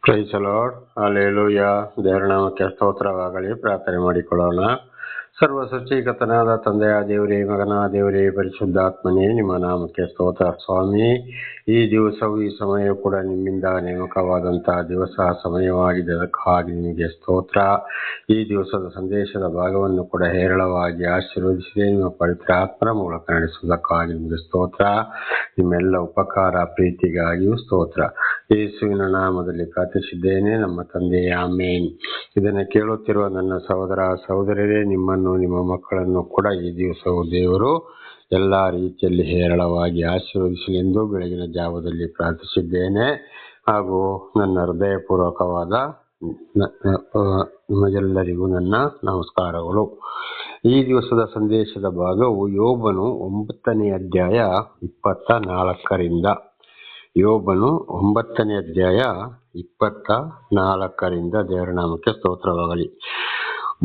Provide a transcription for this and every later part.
Price the lord, hallelujah. ದೇವರ ನಾಮಕ್ಕೆ ಸ್ತೋತ್ರವಾಗಲಿ. ಪ್ರಾರ್ಥನೆ ಮಾಡಿಕೊಳ್ಳೋಣ. ಸರ್ವ ಸೃಷ್ಟಿಕರ್ತನಾದ ತಂದೆಯ ದೇವರೇ, ಮಗನ ದೇವರೇ, ಪರಿಶುದ್ಧಾತ್ಮನೇ, ನಿಮ್ಮ ನಾಮಕ್ಕೆ ಸ್ತೋತ್ರ ಸ್ವಾಮಿ. ಈ ದಿವಸವು ಈ ಸಮಯ ಕೂಡ ನಿಮ್ಮಿಂದ ನೇಮಕವಾದಂತಹ ದಿವಸ ಸಮಯವಾಗಿದೆ, ಅದಕ್ಕಾಗಿ ನಿಮಗೆ ಸ್ತೋತ್ರ. ಈ ದಿವಸದ ಸಂದೇಶದ ಭಾಗವನ್ನು ಕೂಡ ಹೇರಳವಾಗಿ ಆಶೀರ್ವದಿಸಿದೆ, ನಿಮ್ಮ ಪವಿತ್ರ ಆತ್ಮರ ಮೂಲಕ ನಡೆಸುವುದಕ್ಕಾಗಿ ನಿಮಗೆ ಸ್ತೋತ್ರ. ನಿಮ್ಮೆಲ್ಲ ಉಪಕಾರ ಪ್ರೀತಿಗಾಗಿಯೂ ಸ್ತೋತ್ರ. ಯೇಸುವಿನ ನಾಮದಲ್ಲಿ ಪ್ರಾರ್ಥಿಸಿದ್ದೇನೆ ನಮ್ಮ ತಂದೆಯೇ, ಆಮೇನ್. ಇದನ್ನು ಕೇಳುತ್ತಿರುವ ನನ್ನ ಸಹೋದರ ಸಹೋದರರೇ, ನಿಮ್ಮನ್ನು ನಿಮ್ಮ ಮಕ್ಕಳನ್ನು ಕೂಡ ಈ ದಿವಸವು ದೇವರು ಎಲ್ಲ ರೀತಿಯಲ್ಲಿ ಹೇರಳವಾಗಿ ಆಶೀರ್ವದಿಸಲೆಂದು ಬೆಳಗಿನ ಜಾವದಲ್ಲಿ ಪ್ರಾರ್ಥಿಸಿದ್ದೇನೆ. ಹಾಗೂ ನನ್ನ ಹೃದಯಪೂರ್ವಕವಾದ ನಿಮಗೆಲ್ಲರಿಗೂ ನನ್ನ ನಮಸ್ಕಾರಗಳು. ಈ ದಿವಸದ ಸಂದೇಶದ ಭಾಗವು ಯೋಬನು 9ನೇ ಅಧ್ಯಾಯ 24ರಿಂದ. ಯೋಬನು 9ನೇ ಅಧ್ಯಾಯ 24ರಿಂದ. ದೇವರ ನಾಮಕ್ಕೆ ಸ್ತೋತ್ರವಾಗಲಿ.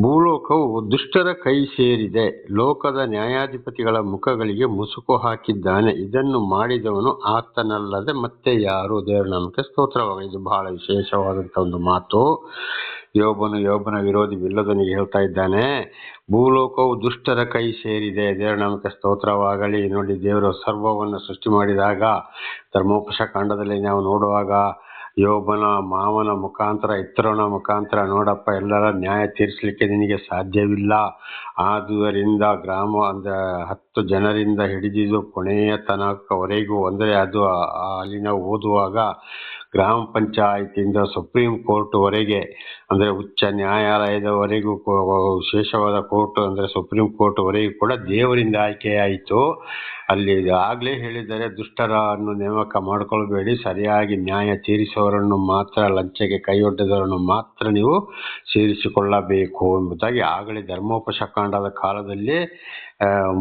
ಭೂಲೋಕವು ದುಷ್ಟರ ಕೈ ಸೇರಿದೆ, ಲೋಕದ ನ್ಯಾಯಾಧಿಪತಿಗಳ ಮುಖಗಳಿಗೆ ಮುಸುಕು ಹಾಕಿದ್ದಾನೆ. ಇದನ್ನು ಮಾಡಿದವನು ಆತನಲ್ಲದೆ ಮತ್ತೆ ಯಾರು? ದೇವರ ನಾಮಕ್ಕೆ ಸ್ತೋತ್ರವಾಗಲಿ. ಇದು ಬಹಳ ವಿಶೇಷವಾದಂಥ ಒಂದು ಮಾತು. ಯೋಬನ ವಿರೋಧಿ ಬಿಲ್ಲದನಿಗೆ ಹೇಳ್ತಾ ಇದ್ದಾನೆ, ಭೂಲೋಕವು ದುಷ್ಟರ ಕೈ ಸೇರಿದೆ. ದೇವರ ನಾಮಕ್ಕೆ ಸ್ತೋತ್ರವಾಗಲಿ. ನೋಡಿ, ದೇವರು ಸರ್ವವನ್ನು ಸೃಷ್ಟಿ ಮಾಡಿದಾಗ ಧರ್ಮೋಪದೇಶ ಕಾಂಡದಲ್ಲಿ ನಾವು ನೋಡುವಾಗ ಯೋಬನ ಮಾವನ ಮುಖಾಂತರ, ಇತ್ರನ ಮುಖಾಂತರ, ನೋಡಪ್ಪ, ಎಲ್ಲರ ನ್ಯಾಯ ತೀರಿಸಲಿಕ್ಕೆ ನಿನಗೆ ಸಾಧ್ಯವಿಲ್ಲ. ಆದುದರಿಂದ ಗ್ರಾಮ 10 ಜನರಿಂದ ಹಿಡಿದಿದ್ದು ಕೊನೆಯ ತನಕವರೆಗೂ, ಅಂದರೆ ಅದು ಅಲ್ಲಿನ ಓದುವಾಗ ಗ್ರಾಮ ಪಂಚಾಯತಿಯಿಂದ ಸುಪ್ರೀಂ ಕೋರ್ಟ್ವರೆಗೆ, ಅಂದರೆ ಉಚ್ಚ ನ್ಯಾಯಾಲಯದವರೆಗೂ, ವಿಶೇಷವಾದ ಕೋರ್ಟ್ ಅಂದರೆ ಸುಪ್ರೀಂ ಕೋರ್ಟ್ವರೆಗೂ ಕೂಡ ದೇವರಿಂದ ಆಯ್ಕೆಯಾಯಿತು. ಅಲ್ಲಿ ಆಗಲೇ ಹೇಳಿದರೆ, ದುಷ್ಟರನ್ನು ನೇಮಕ ಮಾಡ್ಕೊಳ್ಬೇಡಿ, ಸರಿಯಾಗಿ ನ್ಯಾಯ ತೀರಿಸುವವರನ್ನು ಮಾತ್ರ, ಲಂಚಕ್ಕೆ ಕೈಯೊಡ್ಡದವರನ್ನು ಮಾತ್ರ ನೀವು ಸೇರಿಸಿಕೊಳ್ಳಬೇಕು ಎಂಬುದಾಗಿ ಆಗಲೇ ಧರ್ಮೋಪದೇಶ ಕಾಂಡದ ಕಾಲದಲ್ಲಿ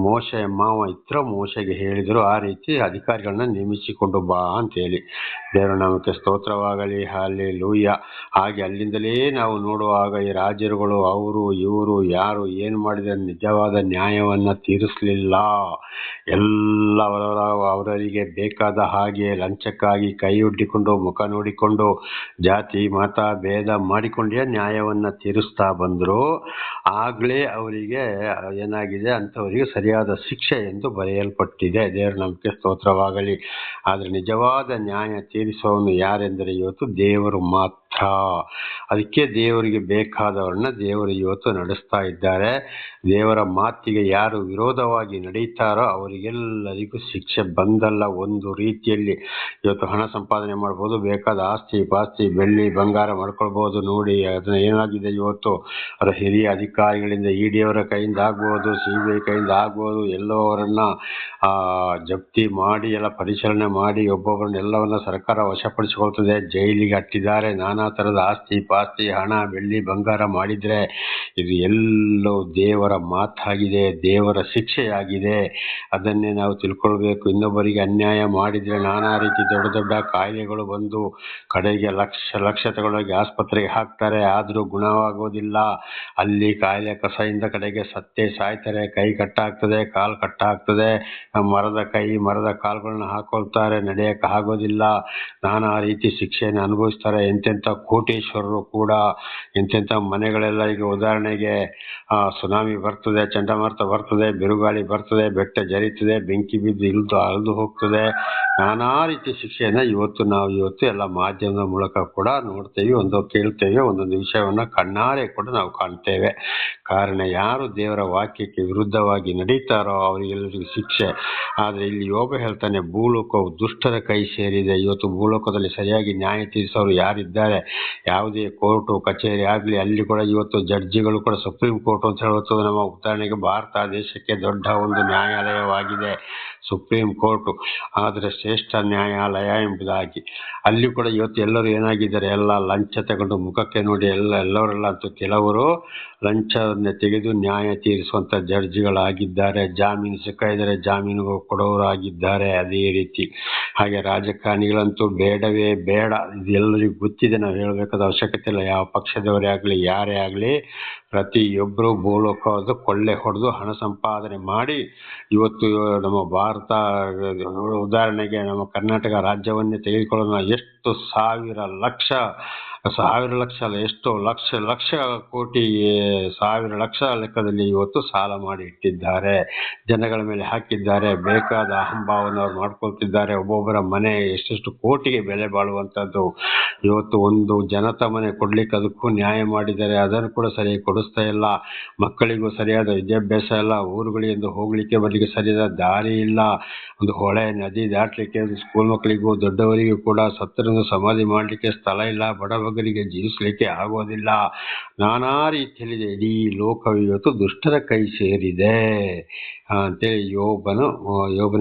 ಮೋಶೆ ಮಾವ ಇತ್ರ ಮೋಶೆಗೆ ಹೇಳಿದರು. ಆ ರೀತಿ ಅಧಿಕಾರಿಗಳನ್ನ ನೇಮಿಸಿಕೊಂಡು ಬಾ ಅಂತೇಳಿ. ದೇವರ ನಾಮಕ್ಕೆ ಸ್ತೋತ್ರವಾಗಲಿ. ಹಲ್ಲೆಲೂಯಾ. ಹಾಗೆ ಅಲ್ಲಿಂದಲೇ ನಾವು ನೋಡುವಾಗ ಈ ರಾಜರುಗಳು ಅವರು ಇವರು ಯಾರು ಏನು ಮಾಡಿದರೆ ನಿಜವಾದ ನ್ಯಾಯವನ್ನು ತೀರಿಸಲಿಲ್ಲ. ಎಲ್ಲ ಅವರಿಗೆ ಬೇಕಾದ ಹಾಗೆ ಲಂಚಕ್ಕಾಗಿ ಕೈಯೊಡ್ಡಿಕೊಂಡು, ಮುಖ ನೋಡಿಕೊಂಡು, ಜಾತಿ ಮತ ಭೇದ ಮಾಡಿಕೊಂಡೇ ನ್ಯಾಯವನ್ನು ತೀರಿಸ್ತಾ ಬಂದರು. ಆಗಲೇ ಅವರಿಗೆ ಏನಾಗಿದೆ, ಅಂಥವರಿಗೆ ಸರಿಯಾದ ಶಿಕ್ಷೆ ಎಂದು ಬರೆಯಲ್ಪಟ್ಟಿದೆ. ದೇವರ ನಮಗೆ ಸ್ತೋತ್ರವಾಗಲಿ. ಆದರೆ ನಿಜವಾದ ನ್ಯಾಯ ತೀರಿಸುವವನು ಯಾರೆಂದರೆ ಇವತ್ತು ದೇವರು ಮಾತ್ರ. ಅದಕ್ಕೆ ದೇವರಿಗೆ ಬೇಕಾದವರನ್ನ ದೇವರು ಇವತ್ತು ನಡೆಸ್ತಾ ಇದ್ದಾರೆ. ದೇವರ ಮಾತಿಗೆ ಯಾರು ವಿರೋಧವಾಗಿ ನಡೀತಾರೋ ಅವರಿಗೆಲ್ಲರಿಗೂ ಶಿಕ್ಷೆ ಬಂದಲ್ಲ. ಒಂದು ರೀತಿಯಲ್ಲಿ ಇವತ್ತು ಹಣ ಸಂಪಾದನೆ ಮಾಡ್ಬೋದು, ಬೇಕಾದ ಆಸ್ತಿ ಪಾಸ್ತಿ ಬೆಳ್ಳಿ ಬಂಗಾರ ಮಾಡ್ಕೊಳ್ಬೋದು. ನೋಡಿ, ಅದನ್ನ ಏನಾಗಿದೆ ಇವತ್ತು, ಅದರ ಹಿರಿಯ ಅಧಿಕಾರಿಗಳಿಂದ, ಇಡಿಯವರ ಕೈಯಿಂದ ಆಗ್ಬೋದು, CBI ಕೈಯಿಂದ ಆಗ್ಬೋದು, ಎಲ್ಲವರನ್ನ ಜಪ್ತಿ ಮಾಡಿ ಎಲ್ಲ ಪರಿಶೀಲನೆ ಮಾಡಿ ಒಬ್ಬೊಬ್ಬರನ್ನ ಎಲ್ಲವನ್ನ ಸರ್ಕಾರ ವಶಪಡಿಸಿಕೊಳ್ತದೆ, ಜೈಲಿಗೆ ಅಟ್ಟಿದ್ದಾರೆ. ನಾನಾ ಥರದ ಆಸ್ತಿ ಪಾಸ್ತಿ ಹಣ ಬೆಳ್ಳಿ ಬಂಗಾರ ಮಾಡಿದರೆ ಇದು ಎಲ್ಲೋ ದೇವರ ಮಾತಾಗಿದೆ, ದೇವರ ಶಿಕ್ಷೆಯಾಗಿದೆ. ಅದನ್ನೇ ನಾವು ತಿಳ್ಕೊಳ್ಬೇಕು. ಇನ್ನೊಬ್ಬರಿಗೆ ಅನ್ಯಾಯ ಮಾಡಿದರೆ ನಾನಾ ರೀತಿ ದೊಡ್ಡ ದೊಡ್ಡ ಕಾಯಿಲೆಗಳು ಬಂದು ಕಡೆಗೆ ಲಕ್ಷ ತಗೊಳ್ಳೋಗಿ ಆಸ್ಪತ್ರೆಗೆ ಹಾಕ್ತಾರೆ, ಆದರೂ ಗುಣವಾಗೋದಿಲ್ಲ. ಅಲ್ಲಿ ಕಾಯಿಲೆ ಕಸದಿಂದ ಕಡೆಗೆ ಸತ್ತೇ ಸಾಯ್ತಾರೆ. ಕೈ ಕಟ್ಟಾಗ್ತದೆ, ಕಾಲು ಕಟ್ಟಾಗ್ತದೆ, ಮರದ ಕೈ ಮರದ ಕಾಲುಗಳನ್ನ ಹಾಕೊಳ್ತಾರೆ, ನಡೆಯಕ್ಕೆ ಆಗೋದಿಲ್ಲ. ನಾನಾ ರೀತಿ ಶಿಕ್ಷೆಯನ್ನು ಅನುಭವಿಸ್ತಾರೆ. ಎಂತೆಂಥ ಕೋಟೇಶ್ವರರು ಕೂಡ, ಎಂತೆಂಥ ಮನೆಗಳೆಲ್ಲ, ಈಗ ಉದಾಹರಣೆಗೆ ಸುನಾಮಿ ಬರ್ತದೆ, ಚಂಡಮಾರುತ ಬರ್ತದೆ, ಬಿರುಗಾಳಿ ಬರ್ತದೆ, ಬೆಟ್ಟ ಜರಿತದೆ, ಬೆಂಕಿ ಬಿದ್ದು ಅಳಿದು ಹೋಗ್ತದೆ. ನಾನಾ ರೀತಿ ಶಿಕ್ಷೆಯನ್ನು ಇವತ್ತು ಎಲ್ಲ ಮಾಧ್ಯಮದ ಮೂಲಕ ಕೂಡ ನೋಡ್ತೇವೆ, ಕೇಳ್ತೇವೆ. ಒಂದೊಂದು ವಿಷಯವನ್ನು ಕಣ್ಣಾರೆ ಕೂಡ ನಾವು ಕಾಣ್ತೇವೆ. ಕಾರಣ, ಯಾರು ದೇವರ ವಾಕ್ಯಕ್ಕೆ ವಿರುದ್ಧವಾಗಿ ನಡೀತಾರೋ ಅವರಿಗೆಲ್ಲರಿಗೂ ಶಿಕ್ಷೆ. ಆದರೆ ಇಲ್ಲಿ ಯೋಬ ಹೇಳ್ತಾನೆ, ಭೂಲೋಕವು ದುಷ್ಟರ ಕೈ ಸೇರಿದೆ. ಇವತ್ತು ಭೂಲೋಕದಲ್ಲಿ ಸರಿಯಾಗಿ ನ್ಯಾಯ ತೀರಿಸೋರು ಯಾರಿದ್ದಾರೆ? ಯಾವುದೇ ಕೋರ್ಟು ಕಚೇರಿ ಆಗಲಿ, ಅಲ್ಲಿ ಕೂಡ ಇವತ್ತು ಜಡ್ಜಿಗಳು ಕೂಡ ಸುಪ್ರೀಂ ಕೋರ್ಟ್ ಅಂತ ಹೇಳುತ್ತದೆ. ನಮ್ಮ ಉದಾಹರಣೆಗೆ ಭಾರತ ದೇಶಕ್ಕೆ ದೊಡ್ಡ ಒಂದು ನ್ಯಾಯಾಲಯವಾಗಿದೆ ಸುಪ್ರೀಂ ಕೋರ್ಟು, ಆದರೆ ಶ್ರೇಷ್ಠ ನ್ಯಾಯಾಲಯ ಎಂಬುದಾಗಿ. ಅಲ್ಲಿ ಕೂಡ ಇವತ್ತು ಎಲ್ಲರೂ ಏನಾಗಿದ್ದಾರೆ, ಎಲ್ಲ ಲಂಚ ತಗೊಂಡು ಮುಖಕ್ಕೆ ನೋಡಿ ಎಲ್ಲವರೆಲ್ಲ ಅಂತೂ ಕೆಲವರು ಲಂಚವನ್ನು ತೆಗೆದು ನ್ಯಾಯ ತೀರಿಸುವಂಥ ಜಡ್ಜಿಗಳಾಗಿದ್ದಾರೆ. ಜಾಮೀನು ಸಿಕ್ಕಿದರೆ ಜಾಮೀನು ಕೊಡೋರಾಗಿದ್ದಾರೆ. ಅದೇ ರೀತಿ ಹಾಗೆ ರಾಜಕಾರಣಿಗಳಂತೂ ಬೇಡವೇ ಬೇಡ. ಇದು ಎಲ್ಲರಿಗೂ ಗೊತ್ತಿದೆ, ನಾವು ಹೇಳಬೇಕಾದ ಅವಶ್ಯಕತೆ ಇಲ್ಲ. ಯಾವ ಪಕ್ಷದವರೇ ಆಗಲಿ, ಯಾರೇ ಆಗಲಿ, ಪ್ರತಿಯೊಬ್ಬರು ಭೂಲೋಕದ ಕೊಳ್ಳೆ ಹೊಡೆದು ಹಣ ಸಂಪಾದನೆ ಮಾಡಿ ಇವತ್ತು ನಮ್ಮ ಭಾರತ, ಉದಾಹರಣೆಗೆ ನಮ್ಮ ಕರ್ನಾಟಕ ರಾಜ್ಯವನ್ನೇ ತೆಗೆದುಕೊಳ್ಳೋಣ, ಎಷ್ಟು ಸಾವಿರ ಲಕ್ಷ ಸಾವಿರ ಲಕ್ಷ ಅಲ್ಲ, ಎಷ್ಟೋ ಲಕ್ಷ ಲಕ್ಷ ಕೋಟಿ, ಸಾವಿರ ಲಕ್ಷ ಲೆಕ್ಕದಲ್ಲಿ ಇವತ್ತು ಸಾಲ ಮಾಡಿ ಇಟ್ಟಿದ್ದಾರೆ, ಜನಗಳ ಮೇಲೆ ಹಾಕಿದ್ದಾರೆ. ಬೇಕಾದ ಅಹಂಭಾವನ ಅವ್ರು ಮಾಡ್ಕೊಳ್ತಿದ್ದಾರೆ. ಒಬ್ಬೊಬ್ಬರ ಮನೆ ಎಷ್ಟೆಷ್ಟು ಕೋಟಿಗೆ ಬೆಲೆ ಬಾಳುವಂಥದ್ದು. ಇವತ್ತು ಒಂದು ಜನತಾ ಮನೆ ಕೊಡ್ಲಿಕ್ಕೆ ಅದಕ್ಕೂ ನ್ಯಾಯ ಮಾಡಿದ್ದಾರೆ, ಅದನ್ನು ಕೂಡ ಸರಿಯಾಗಿ ಕೊಡಿಸ್ತಾ ಇಲ್ಲ. ಮಕ್ಕಳಿಗೂ ಸರಿಯಾದ ವಿದ್ಯಾಭ್ಯಾಸ ಇಲ್ಲ, ಊರುಗಳಿಂದ ಹೋಗ್ಲಿಕ್ಕೆ ಬರ್ಲಿಕ್ಕೆ ಸರಿಯಾದ ದಾರಿ ಇಲ್ಲ. ಒಂದು ಹೊಳೆ ನದಿ ದಾಟ್ಲಿಕ್ಕೆ ಸ್ಕೂಲ್ ಮಕ್ಕಳಿಗೂ ದೊಡ್ಡವರಿಗೂ ಕೂಡ ಸತ್ತರನ್ನು ಸಮಾಧಿ ಮಾಡಲಿಕ್ಕೆ ಸ್ಥಳ ಇಲ್ಲ, ಬಡಬಗರಿಗೆ ಜೀವಿಸ್ಲಿಕ್ಕೆ ಆಗೋದಿಲ್ಲ. ನಾನಾ ರೀತಿಯಲ್ಲಿ ಇಡೀ ಲೋಕವು ಇವತ್ತು ದುಷ್ಟರ ಕೈ ಸೇರಿದೆ ಅಂತೇಳಿ ಯೋಬನ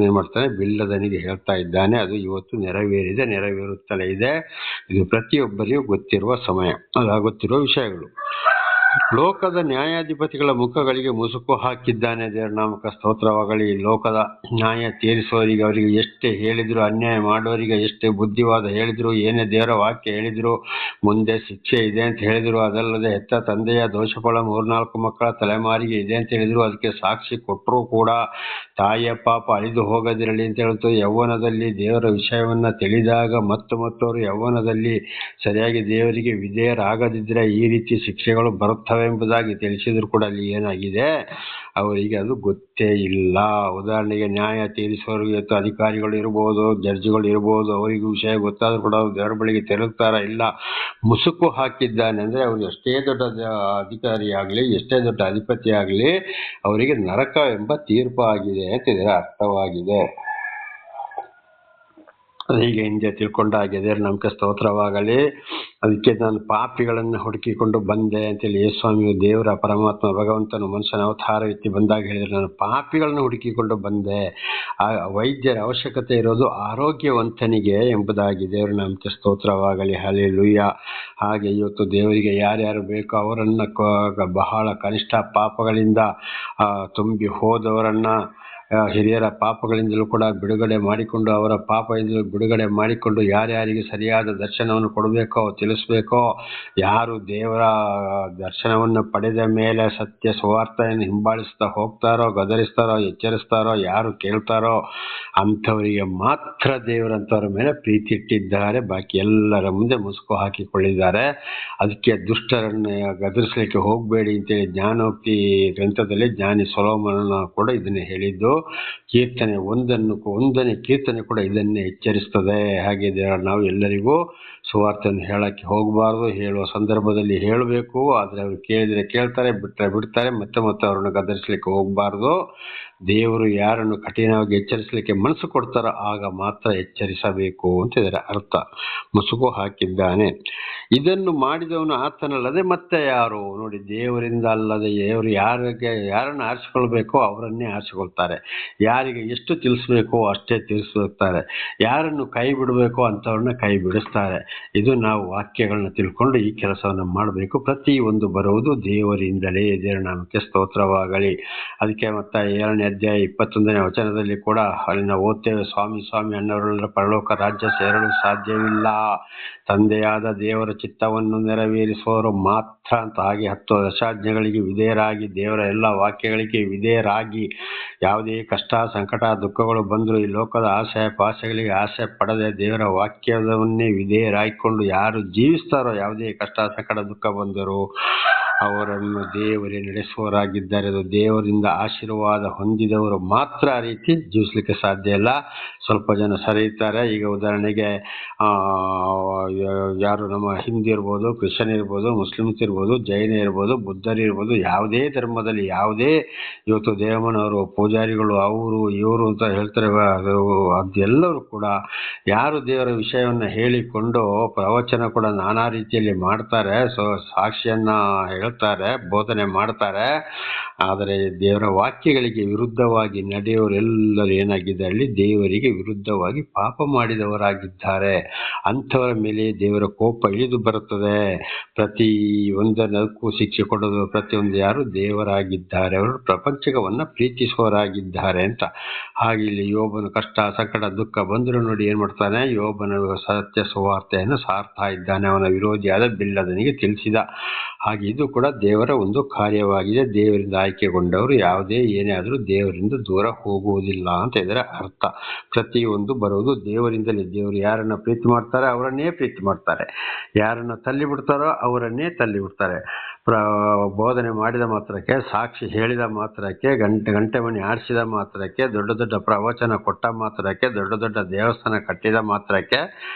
ಏನ್ ಮಾಡ್ತಾನೆ, ಬಿಲ್ಲದನಿಗೆ ಹೇಳ್ತಾ ಇದ್ದಾನೆ. ಅದು ಇವತ್ತು ನೆರವೇರಿದೆ, ನೆರವೇರುತ್ತಲೇ ಇದೆ. ಇದು ಪ್ರತಿಯೊಬ್ಬರಿಗೂ ಗೊತ್ತಿರುವ ಸಮಯ, ಗೊತ್ತಿರುವ ವಿಷಯಗಳು. ಲೋಕದ ನ್ಯಾಯಾಧಿಪತಿಗಳ ಮುಖಗಳಿಗೆ ಮುಸುಕು ಹಾಕಿದ್ದಾನೆ. ದೇವರ ನಾಮಕ ಸ್ತೋತ್ರವಾಗಲಿ. ಲೋಕದ ನ್ಯಾಯ ತೀರಿಸುವವರಿಗೆ, ಅವರಿಗೆ ಎಷ್ಟೇ ಹೇಳಿದ್ರು, ಅನ್ಯಾಯ ಮಾಡುವವರಿಗೆ ಎಷ್ಟೇ ಬುದ್ಧಿವಾದ ಹೇಳಿದ್ರು, ಏನೇ ದೇವರ ವಾಕ್ಯ ಹೇಳಿದ್ರು, ಮುಂದೆ ಶಿಕ್ಷೆ ಇದೆ ಅಂತ ಹೇಳಿದ್ರು, ಅದಲ್ಲದೆ ಹೆತ್ತ ತಂದೆಯ ದೋಷಫಲ 3-4 ಮಕ್ಕಳ ತಲೆಮಾರಿಗೆ ಇದೆ ಅಂತ ಹೇಳಿದ್ರು, ಅದಕ್ಕೆ ಸಾಕ್ಷಿ ಕೊಟ್ಟರು ಕೂಡ ತಾಯಿಯ ಪಾಪ ಅಳಿದು ಹೋಗದಿರಲಿ ಅಂತ ಹೇಳ್ತು. ಯೌವನದಲ್ಲಿ ದೇವರ ವಿಷಯವನ್ನ ತಿಳಿದಾಗ ಅವರು ಯೌವನದಲ್ಲಿ ಸರಿಯಾಗಿ ದೇವರಿಗೆ ವಿಧೇಯರಾಗದಿದ್ರೆ ಈ ರೀತಿ ಶಿಕ್ಷೆಗಳು ಬರುತ್ತವೆ ಎಂಬುದಾಗಿ ತಿಳಿಸಿದ್ರು ಕೂಡ ಅಲ್ಲಿ ಏನಾಗಿದೆ, ಅವರಿಗೆ ಅದು ಗೊತ್ತೇ ಇಲ್ಲ. ಉದಾಹರಣೆಗೆ ನ್ಯಾಯ ತೀರಿಸುವವರಿಗೆ ಅಧಿಕಾರಿಗಳು ಇರ್ಬೋದು, ಜಡ್ಜ್ಗಳು ಇರ್ಬೋದು, ಅವರಿಗೂ ವಿಷಯ ಗೊತ್ತಾದ್ರೂ ಕೂಡ ಅವ್ರು ದೇವರ ಬಳಿಗೆ ತಿರುಗ್ತಾರ ಇಲ್ಲ. ಮುಸುಕು ಹಾಕಿದ್ದಾನೆ ಅಂದ್ರೆ ಅವ್ರು ಎಷ್ಟೇ ದೊಡ್ಡ ಅಧಿಕಾರಿ ಆಗಲಿ, ಎಷ್ಟೇ ದೊಡ್ಡ ಅಧಿಪತಿ ಆಗಲಿ, ಅವರಿಗೆ ನರಕ ಎಂಬ ತೀರ್ಪು ಆಗಿದೆ ಅಂತ ಇದರ ಅರ್ಥವಾಗಿದೆ. ಹೀಗೆ ಹಿಂದೆ ತಿಳ್ಕೊಂಡಾಗೆ ದೇವರ ನಮ್ಗೆ ಸ್ತೋತ್ರವಾಗಲಿ. ಅದಕ್ಕೆ ನಾನು ಪಾಪಿಗಳನ್ನು ಹುಡುಕಿಕೊಂಡು ಬಂದೆ ಅಂತೇಳಿ ಯೇಸುಸ್ವಾಮಿಯು, ದೇವರ ಪರಮಾತ್ಮ ಭಗವಂತನು ಮನುಷ್ಯನ ಅವತಾರ ಎತ್ತಿ ಬಂದಾಗ ಹೇಳಿದ್ರೆ, ನಾನು ಪಾಪಿಗಳನ್ನು ಹುಡುಕಿಕೊಂಡು ಬಂದೆ. ಆ ವೈದ್ಯರ ಅವಶ್ಯಕತೆ ಇರೋದು ಆರೋಗ್ಯವಂತನಿಗೆ ಎಂಬುದಾಗಿ ದೇವರ ನಮ್ಗೆ ಸ್ತೋತ್ರವಾಗಲಿ. ಹಲ್ಲೆಲೂಯಾ. ಹಾಗೆ ಇವತ್ತು ದೇವರಿಗೆ ಯಾರ್ಯಾರು ಬೇಕೋ ಅವರನ್ನ ಬಹಳ ಕನಿಷ್ಠ ಪಾಪಗಳಿಂದ ತುಂಬಿ ಹೋದವರನ್ನ ಹಿರಿಯರ ಪಾಪಗಳಿಂದಲೂ ಕೂಡ ಬಿಡುಗಡೆ ಮಾಡಿಕೊಂಡು, ಅವರ ಪಾಪದಿಂದಲೂ ಬಿಡುಗಡೆ ಮಾಡಿಕೊಂಡು, ಯಾರ್ಯಾರಿಗೆ ಸರಿಯಾದ ದರ್ಶನವನ್ನು ಕೊಡಬೇಕೋ ತಿಳಿಸ್ಬೇಕೋ, ಯಾರು ದೇವರ ದರ್ಶನವನ್ನು ಪಡೆದ ಮೇಲೆ ಸತ್ಯ ಸುವಾರ್ತೆಯನ್ನು ಹಿಂಬಾಲಿಸ್ತಾ ಹೋಗ್ತಾರೋ, ಗದರಿಸ್ತಾರೋ, ಎಚ್ಚರಿಸ್ತಾರೋ, ಯಾರು ಕೇಳ್ತಾರೋ ಅಂಥವರಿಗೆ ಮಾತ್ರ ದೇವರಂಥವ್ರ ಮೇಲೆ ಪ್ರೀತಿ ಇಟ್ಟಿದ್ದಾರೆ. ಬಾಕಿ ಎಲ್ಲರ ಮುಂದೆ ಮುಸುಕು ಹಾಕಿಕೊಳ್ಳಿದ್ದಾರೆ. ಅದಕ್ಕೆ ದುಷ್ಟರನ್ನು ಗದರಿಸಲಿಕ್ಕೆ ಹೋಗಬೇಡಿ ಅಂತೇಳಿ ಜ್ಞಾನೋಕ್ತಿ ಗ್ರಂಥದಲ್ಲಿ ಜ್ಞಾನಿ ಸೊಲೊಮೋನನು ಕೂಡ ಇದನ್ನೇ ಹೇಳಿದ್ದು. ಕೀರ್ತನೆ 1ನೇ ಕೀರ್ತನೆ ಕೂಡ ಇದನ್ನೇ ಎಚ್ಚರಿಸ್ತದೆ. ಹಾಗೆ ನಾವು ಎಲ್ಲರಿಗೂ ಸುವಾರ್ತೆಯನ್ನು ಹೇಳಕ್ಕೆ ಹೋಗಬಾರ್ದು. ಹೇಳುವ ಸಂದರ್ಭದಲ್ಲಿ ಹೇಳಬೇಕು, ಆದರೆ ಅವರು ಕೇಳಿದರೆ ಕೇಳ್ತಾರೆ, ಬಿಡ್ತಾರೆ. ಮತ್ತೆ ಅವ್ರನ್ನ ಗದರಿಸಲಿಕ್ಕೆ ಹೋಗಬಾರ್ದು. ದೇವರು ಯಾರನ್ನು ಕಠಿಣವಾಗಿ ಎಚ್ಚರಿಸಲಿಕ್ಕೆ ಮನಸ್ಸು ಕೊಡ್ತಾರೋ ಆಗ ಮಾತ್ರ ಎಚ್ಚರಿಸಬೇಕು ಅಂತ ಇದರ ಅರ್ಥ. ಮುಸುಕು ಹಾಕಿದ್ದಾನೆ. ಇದನ್ನು ಮಾಡಿದವನು ಆತನಲ್ಲದೆ ಮತ್ತೆ ಯಾರು? ನೋಡಿ, ದೇವರಿಂದ ಅಲ್ಲದೆ ದೇವರು ಯಾರನ್ನು ಆರಿಸಿಕೊಳ್ಬೇಕೋ ಅವರನ್ನೇ ಆರಿಸಿಕೊಳ್ತಾರೆ. ಯಾರಿಗೆ ಎಷ್ಟು ತಿಳಿಸ್ಬೇಕೋ ಅಷ್ಟೇ ತಿಳಿಸ್ತಾರೆ. ಯಾರನ್ನು ಕೈ ಬಿಡಬೇಕೋ ಅಂಥವ್ರನ್ನ ಕೈ ಬಿಡಿಸ್ತಾರೆ. ಇದು ನಾವು ವಾಕ್ಯಗಳನ್ನ ತಿಳ್ಕೊಂಡು ಈ ಕೆಲಸವನ್ನು ಮಾಡಬೇಕು. ಪ್ರತಿಯೊಂದು ಬರುವುದು ದೇವರಿಂದಲೇ. ದೇವರ ನಾಮಕ್ಕೆ ಸ್ತೋತ್ರವಾಗಲಿ. ಅದಕ್ಕೆ ಮತ್ತೆ 7ನೇ ಅಧ್ಯಾಯ 21ನೇ ವಚನದಲ್ಲಿ ಕೂಡ ಅಲ್ಲಿ ನಾವು ಓದ್ತೇವೆ, ಸ್ವಾಮಿ ಸ್ವಾಮಿ ಅನ್ನೋರೆಲ್ಲ ಪರಲೋಕ ರಾಜ್ಯ ಸೇರಲು ಸಾಧ್ಯವಿಲ್ಲ, ತಂದೆಯಾದ ದೇವರ ಚಿತ್ತವನ್ನು ನೆರವೇರಿಸುವವರು ಮಾತ್ರ ಅಂತ. ಹಾಗೆ 10 ದಶಾಜ್ಞೆಗಳಿಗೆ ವಿಧೇಯರಾಗಿ, ದೇವರ ಎಲ್ಲ ವಾಕ್ಯಗಳಿಗೆ ವಿಧೇಯರಾಗಿ, ಯಾವುದೇ ಕಷ್ಟ ಸಂಕಟ ದುಃಖಗಳು ಬಂದರೂ ಈ ಲೋಕದ ಆಸೆ ಪಾಸೆಗಳಿಗೆ ಆಸೆ ಪಡದೆ ದೇವರ ವಾಕ್ಯವನ್ನೇ ವಿಧೇಯರಾಗಿಕೊಂಡು ಯಾರು ಜೀವಿಸ್ತಾರೋ, ಯಾವುದೇ ಕಷ್ಟ ಸಂಕಟ ದುಃಖ ಬಂದರೂ ಅವರನ್ನು ದೇವರೇ ನಡೆಸುವವರಾಗಿದ್ದಾರೆ. ಅದು ದೇವರಿಂದ ಆಶೀರ್ವಾದ ಹೊಂದಿದವರು ಮಾತ್ರ ಆ ರೀತಿ ಜೀವಿಸ್ಲಿಕ್ಕೆ ಸಾಧ್ಯ ಇಲ್ಲ. ಸ್ವಲ್ಪ ಜನ ಸರಿ ಇರ್ತಾರೆ. ಈಗ ಉದಾಹರಣೆಗೆ ಯಾರು ನಮ್ಮ ಹಿಂದೂ ಇರ್ಬೋದು, ಕ್ರಿಶ್ಚಿಯನ್ ಇರ್ಬೋದು, ಮುಸ್ಲಿಮ್ಸ್ ಇರ್ಬೋದು, ಜೈನ ಇರ್ಬೋದು, ಬುದ್ಧರು ಇರ್ಬೋದು, ಯಾವುದೇ ಧರ್ಮದಲ್ಲಿ ಯಾವುದೇ ಇವತ್ತು ದೇವಮ್ಮನವರು ಪೂಜಾರಿಗಳು ಅವರು ಇವರು ಅಂತ ಹೇಳ್ತಾರೆ, ಅದೆಲ್ಲರೂ ಕೂಡ ಯಾರು ದೇವರ ವಿಷಯವನ್ನು ಹೇಳಿಕೊಂಡು ಪ್ರವಚನ ಕೂಡ ನಾನಾ ರೀತಿಯಲ್ಲಿ ಮಾಡ್ತಾರೆ, ಸಾಕ್ಷಿಯನ್ನ ಹೇಳ್ತಾರೆ, ಬೋಧನೆ ಮಾಡ್ತಾರೆ, ಆದರೆ ದೇವರ ವಾಕ್ಯಗಳಿಗೆ ವಿರುದ್ಧವಾಗಿ ನಡೆಯುವವರೆಲ್ಲರೂ ಏನಾಗಿದ್ದಾರೆ, ದೇವರಿಗೆ ವಿರುದ್ಧವಾಗಿ ಪಾಪ ಮಾಡಿದವರಾಗಿದ್ದಾರೆ. ಅಂಥವರ ಮೇಲೆ ದೇವರ ಕೋಪ ಇಳಿದು ಬರುತ್ತದೆ. ಪ್ರತಿ ಒಂದಕ್ಕೂ ಶಿಕ್ಷೆ ಕೊಡೋದು ಪ್ರತಿಯೊಂದು ಯಾರು ದೇವರಾಗಿದ್ದಾರೆ, ಅವರು ಪ್ರಪಂಚವನ್ನ ಪ್ರೀತಿಸುವವರಾಗಿದ್ದಾರೆ ಅಂತ. ಹಾಗೆ ಇಲ್ಲಿ ಯೋಬನು ಕಷ್ಟ ಸಂಕಟ ದುಃಖ ಬಂದರೂ ನೋಡಿ ಏನ್ ಮಾಡ್ತಾನೆ, ಯೋಬನ ಸತ್ಯ ಸುವಾರ್ತೆಯನ್ನು ಸಾರ್ತಾ ಇದ್ದಾನೆ. ಅವನ ವಿರೋಧಿಯಾದ ಬಿಲ್ಲದನಿಗೆ ತಿಳಿಸಿದ ಹಾಗೆ ಇದು ಕೂಡ ದೇವರ ಒಂದು ಕಾರ್ಯವಾಗಿದೆ. ದೇವರಿಂದ ಆಯ್ಕೆಗೊಂಡವರು ಯಾವುದೇ ಏನೇ ಆದರೂ ದೇವರಿಂದ ದೂರ ಹೋಗುವುದಿಲ್ಲ ಅಂತ ಇದರ ಅರ್ಥ. ಪ್ರತಿಯೊಂದು ಬರುವುದು ದೇವರಿಂದಲೇ. ದೇವರು ಯಾರನ್ನ ಪ್ರೀತಿ ಮಾಡ್ತಾರೆ ಅವರನ್ನೇ ಪ್ರೀತಿ ಮಾಡ್ತಾರೆ, ಯಾರನ್ನ ತಳ್ಳಿ ಬಿಡ್ತಾರೋ ಅವರನ್ನೇ ತಳ್ಳಿ ಬಿಡ್ತಾರೆ. ಬೋಧನೆ ಮಾಡಿದ ಮಾತ್ರಕ್ಕೆ, ಸಾಕ್ಷಿ ಹೇಳಿದ ಮಾತ್ರಕ್ಕೆ, ಗಂಟೆ ಮಣಿ ಆಡಿಸಿದ ಮಾತ್ರಕ್ಕೆ, ದೊಡ್ಡ ದೊಡ್ಡ ಪ್ರವಚನ ಕೊಟ್ಟ ಮಾತ್ರಕ್ಕೆ, ದೊಡ್ಡ ದೊಡ್ಡ ದೇವಸ್ಥಾನ ಕಟ್ಟಿದ ಮಾತ್ರಕ್ಕೆ